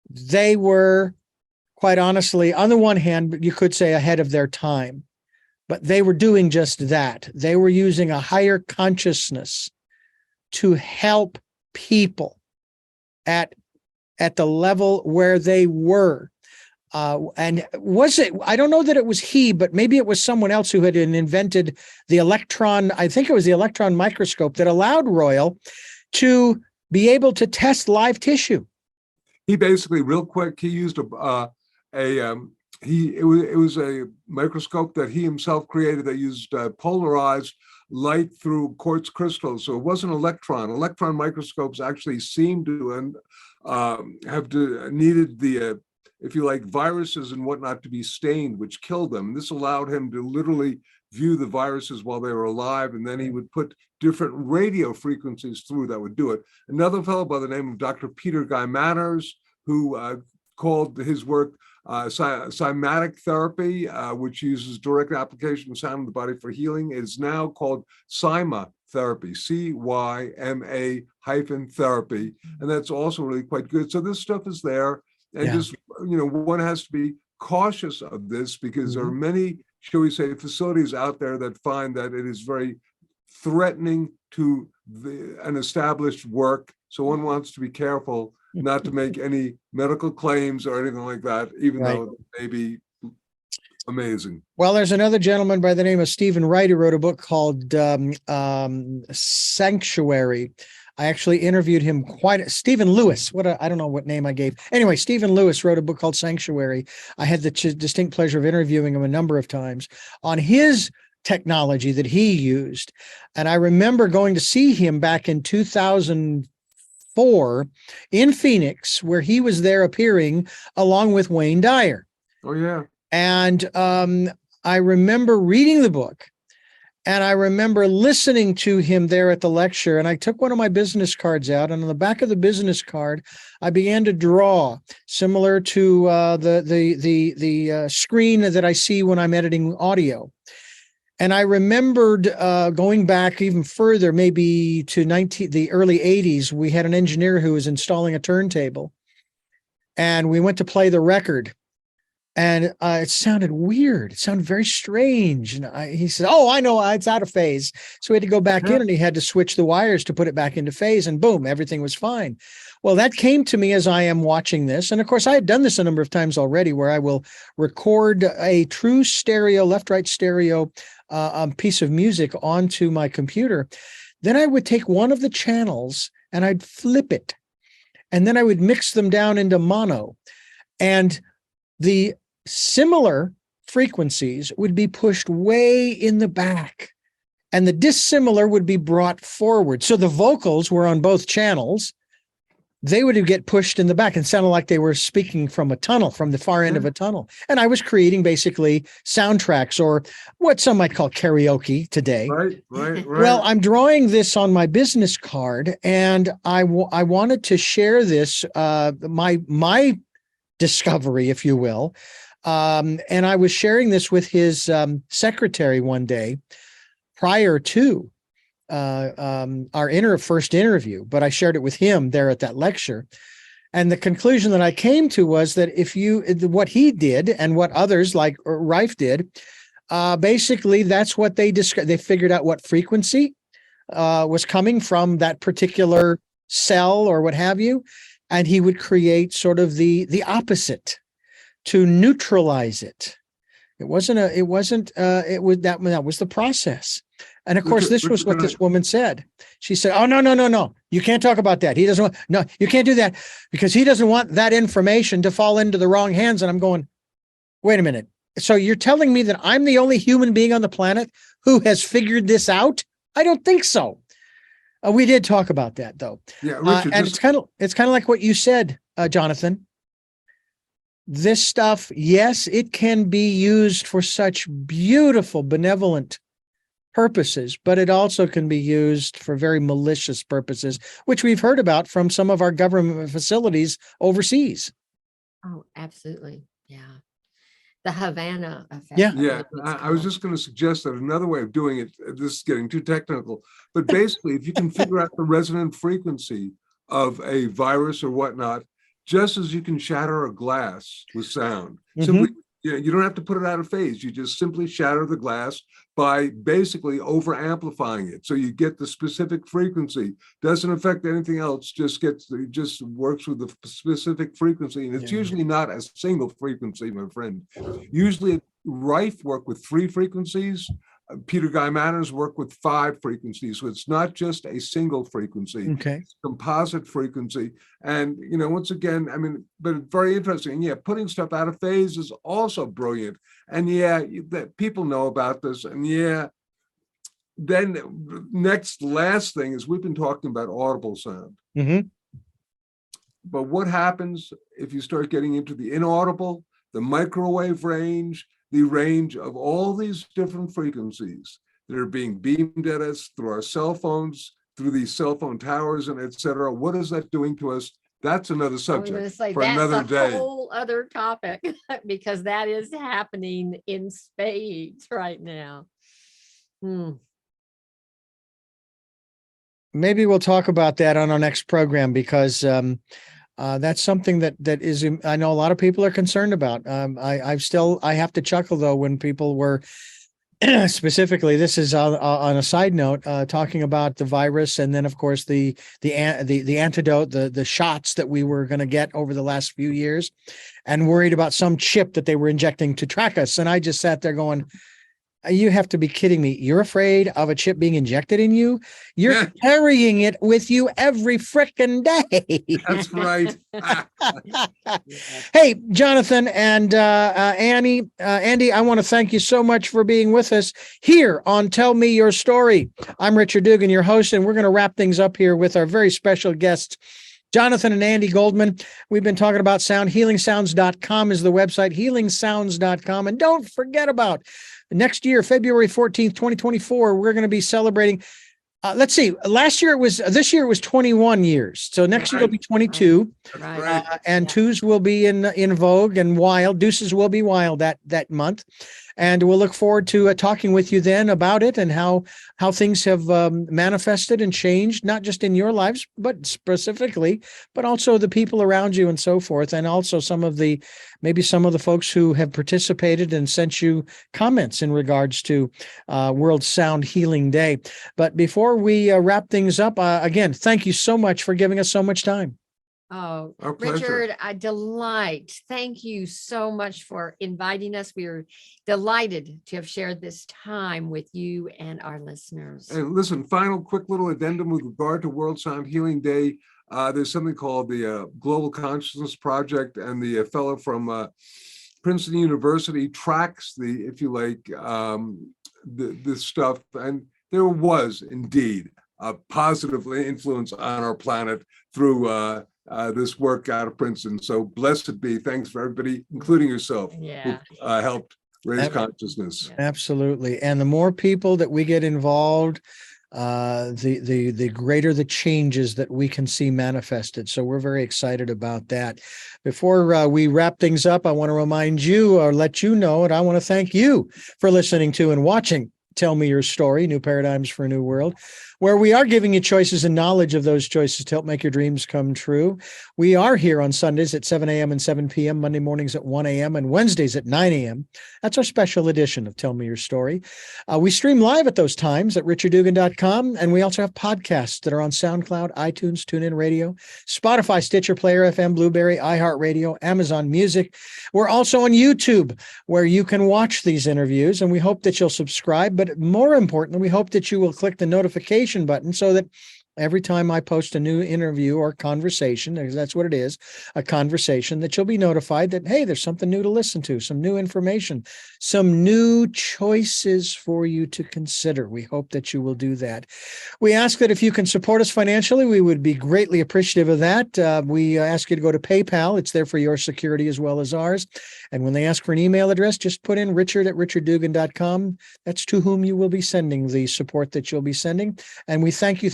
Speaker 2: they were, quite honestly, on the one hand, you could say ahead of their time, but they were doing just that. They were using a higher consciousness to help people at the level where they were. And was it, I don't know that it was he, but maybe it was someone else who had invented the electron, I think it was the electron microscope that allowed Royal to be able to test live tissue.
Speaker 4: He basically, real quick, he used it was a microscope that he himself created that used polarized light through quartz crystals. So it wasn't electron. Electron microscopes actually seem to needed the if you like, viruses and whatnot to be stained, which killed them. This allowed him to literally view the viruses while they were alive, and then he would put different radio frequencies through that would do it. Another fellow by the name of Dr. Peter Guy Manners, who called his work cymatic therapy, which uses direct application of sound in the body for healing. It is now called cyma therapy, CYMA -therapy, and that's also really quite good. So this stuff is there, and just, one has to be cautious of this because there are many, shall we say, facilities out there that find that it is very threatening to an established work. So one wants to be careful not to make any medical claims or anything like that, even though it may be amazing.
Speaker 2: Well, there's another gentleman by the name of Stephen Wright who wrote a book called Sanctuary. I actually interviewed him Stephen Lewis. I don't know what name I gave. Anyway, Stephen Lewis wrote a book called Sanctuary. I had the distinct pleasure of interviewing him a number of times on his technology that he used. And I remember going to see him back in 2004 in Phoenix, where he was there appearing along with Wayne Dyer.
Speaker 4: Oh, yeah.
Speaker 2: And I remember reading the book, and I remember listening to him there at the lecture, and I took one of my business cards out, and on the back of the business card, I began to draw similar to the screen that I see when I'm editing audio. And I remembered going back even further, maybe to the early 80s, we had an engineer who was installing a turntable, and we went to play the record. And it sounded weird. It sounded very strange. And he said, "Oh, I know, it's out of phase." So we had to go back in, and he had to switch the wires to put it back into phase, and boom, everything was fine. Well, that came to me as I am watching this. And of course, I had done this a number of times already, where I will record a true stereo, left-right stereo piece of music onto my computer. Then I would take one of the channels and I'd flip it. And then I would mix them down into mono. And the similar frequencies would be pushed way in the back, and the dissimilar would be brought forward. So the vocals were on both channels. They would get pushed in the back and sounded like they were speaking from a tunnel, from the far end of a tunnel. And I was creating basically soundtracks, or what some might call karaoke today.
Speaker 4: Right.
Speaker 2: Well, I'm drawing this on my business card, and I wanted to share this, my discovery, if you will. And I was sharing this with his secretary one day prior to our first interview, but I shared it with him there at that lecture. And the conclusion that I came to was that what he did and what others like Rife did, basically that's what they described. They figured out what frequency was coming from that particular cell or what have you. And he would create sort of the opposite to neutralize it. That was the process. And of course, this was what this woman said. She said, "Oh, no. You can't talk about that. He doesn't want, no, you can't do that because he doesn't want that information to fall into the wrong hands." And I'm going, wait a minute. So you're telling me that I'm the only human being on the planet who has figured this out? I don't think so. We did talk about that, though.
Speaker 4: Yeah, Richard,
Speaker 2: and it's kind of like what you said, Jonathan. This stuff, yes, it can be used for such beautiful, benevolent purposes, but it also can be used for very malicious purposes, which we've heard about from some of our government facilities overseas.
Speaker 3: Oh, absolutely. Yeah. The Havana effect.
Speaker 2: Yeah.
Speaker 4: I was just going to suggest that another way of doing it, this is getting too technical, but basically, if you can figure out the resonant frequency of a virus or whatnot, just as you can shatter a glass with sound. Simply, you don't have to put it out of phase. You just simply shatter the glass by basically over amplifying it. So you get the specific frequency, doesn't affect anything else, just works with the specific frequency. And it's usually not a single frequency, my friend. Usually Rife work with 3 frequencies. Peter Guy Manners work with 5 frequencies. So it's not just a single frequency, it's a composite frequency. And, once again, but very interesting. And putting stuff out of phase is also brilliant. And that people know about this. And then last thing is we've been talking about audible sound. But what happens if you start getting into the inaudible, the microwave range, the range of all these different frequencies that are being beamed at us through our cell phones, through these cell phone towers, and et cetera? What is that doing to us? That's another subject for another day.
Speaker 3: That's a whole other topic because that is happening in spades right now.
Speaker 2: Maybe we'll talk about that on our next program because that's something that is, I know a lot of people are concerned about. I have to chuckle though when people were specifically, this is on a side note, talking about the virus, and then of course the antidote, the shots that we were going to get over the last few years, and worried about some chip that they were injecting to track us. And I just sat there going, you have to be kidding me. You're afraid of a chip being injected in you? You're carrying it with you every frickin' day.
Speaker 4: That's right.
Speaker 2: Hey, Jonathan and Andi, I want to thank you so much for being with us here on Tell Me Your Story. I'm Richard Dugan, your host, and we're going to wrap things up here with our very special guests, Jonathan and Andi Goldman. We've been talking about sound. HealingSounds.com is the website, HealingSounds.com. And don't forget about next year, February 14th, 2024, we're going to be celebrating. Let's see. This year it was 21 years. So next year it'll be 22. And twos will be in vogue and wild. Deuces will be wild that month. And we'll look forward to talking with you then about it and how things have manifested and changed, not just in your lives, but specifically, but also the people around you and so forth. And also maybe some of the folks who have participated and sent you comments in regards to World Sound Healing Day. But before we wrap things up, again, thank you so much for giving us so much time.
Speaker 3: Oh, Richard, a delight. Thank you so much for inviting us. We are delighted to have shared this time with you and our listeners.
Speaker 4: And listen, final quick little addendum with regard to World Sound Healing Day. There's something called the Global Consciousness Project, and the fellow from Princeton University tracks this stuff. And there was indeed a positive influence on our planet through this work out of Princeton. So blessed be. Thanks for everybody, including yourself, who helped raise consciousness.
Speaker 2: Absolutely. And the more people that we get involved, the greater the changes that we can see manifested. So we're very excited about that. Before we wrap things up, I want to remind you or let you know, and I want to thank you for listening to and watching Tell Me Your Story, New Paradigms for a New World, where we are giving you choices and knowledge of those choices to help make your dreams come true. We are here on Sundays at 7 a.m. and 7 p.m., Monday mornings at 1 a.m., and Wednesdays at 9 a.m. That's our special edition of Tell Me Your Story. We stream live at those times at richarddugan.com, and we also have podcasts that are on SoundCloud, iTunes, TuneIn Radio, Spotify, Stitcher, Player FM, Blueberry, iHeartRadio, Amazon Music. We're also on YouTube, where you can watch these interviews, and we hope that you'll subscribe. But more importantly, we hope that you will click the notification button so that every time I post a new interview or conversation, because that's what it is, a conversation, that you'll be notified that, hey, there's something new to listen to, some new information, some new choices for you to consider. We hope that you will do that. We ask that if you can support us financially, we would be greatly appreciative of that. We ask you to go to PayPal. It's there for your security as well as ours. And when they ask for an email address, just put in richard@richarddugan.com. That's to whom you will be sending the support that you'll be sending. And we thank you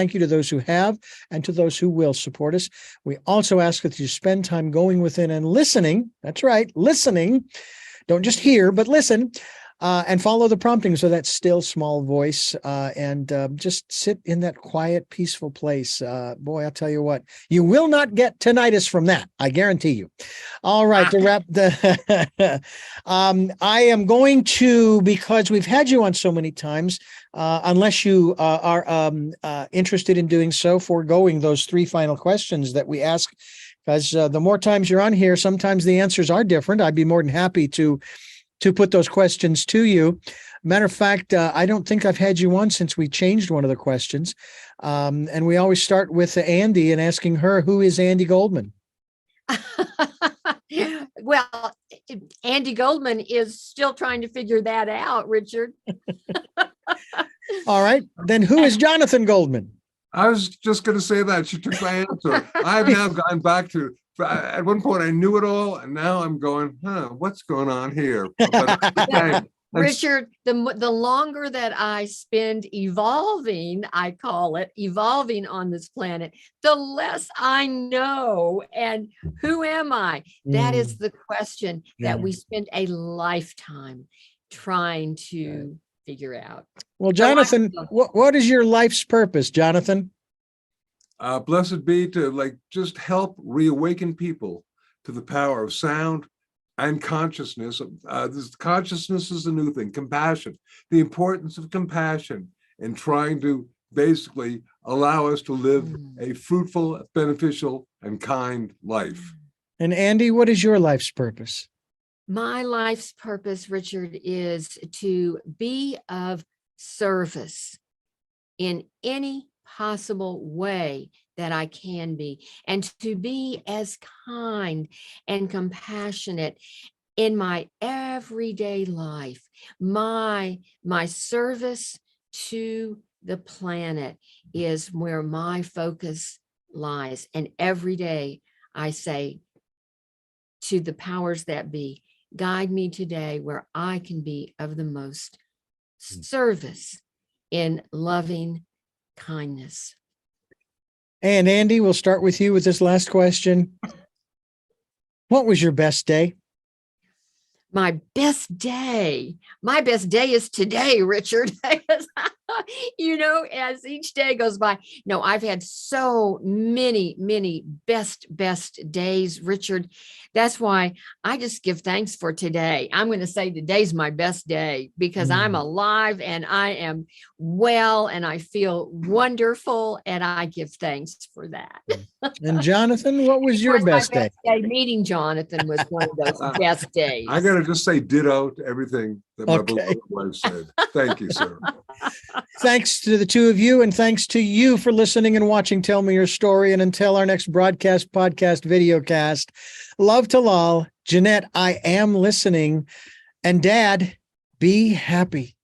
Speaker 2: to those who have and to those who will support us. We also ask that you spend time going within and listening. That's right, listening. Don't just hear, but listen and follow the promptings of that still small voice, and just sit in that quiet, peaceful place. Boy, I'll tell you what, you will not get tinnitus from that. I guarantee you. All right, to wrap the, I am going to, because we've had you on so many times, unless you are interested in doing so, foregoing those 3 final questions that we ask, because the more times you're on here, sometimes the answers are different. I'd be more than happy to put those questions to you. Matter of fact, I don't think I've had you on since we changed one of the questions. And we always start with Andi and asking her, who is Andi Goldman?
Speaker 3: Well, Andi Goldman is still trying to figure that out, Richard.
Speaker 2: All right. Then who is Jonathan Goldman?
Speaker 4: I was just going to say that. She took my answer. I've now gone back to, at one point I knew it all, and now I'm going, what's going on here? But,
Speaker 3: Richard, the longer that I spend evolving, I call it evolving on this planet, the less I know. And who am I? That is the question that we spend a lifetime trying to figure out.
Speaker 2: Well, Jonathan, what is your life's purpose, Jonathan?
Speaker 4: Blessed be to just help reawaken people to the power of sound and consciousness. This consciousness is a new thing. Compassion, the importance of compassion, and trying to basically allow us to live a fruitful, beneficial, and kind life.
Speaker 2: And Andi, what is your life's purpose?
Speaker 3: My life's purpose, Richard, is to be of service in any possible way that I can be, and to be as kind and compassionate in my everyday life. My service to the planet is where my focus lies. And every day I say to the powers that be, guide me today where I can be of the most service in loving kindness.
Speaker 2: And Andi, we'll start with you with this last question. What was your best day?
Speaker 3: My best day is today, Richard. As each day goes by. No, I've had so many best days, Richard. That's why I just give thanks for today. I'm going to say today's my best day because I'm alive and I am well and I feel wonderful and I give thanks for that.
Speaker 2: And Jonathan, what was your best day?
Speaker 3: Meeting Jonathan was one of those best days.
Speaker 4: I got to just say ditto to everything that my beloved wife said. Thank you, sir.
Speaker 2: Thanks to the two of you, and thanks to you for listening and watching Tell Me Your Story. And until our next broadcast, podcast, videocast, love to Lal, Jeanette, I am listening, and Dad, be happy.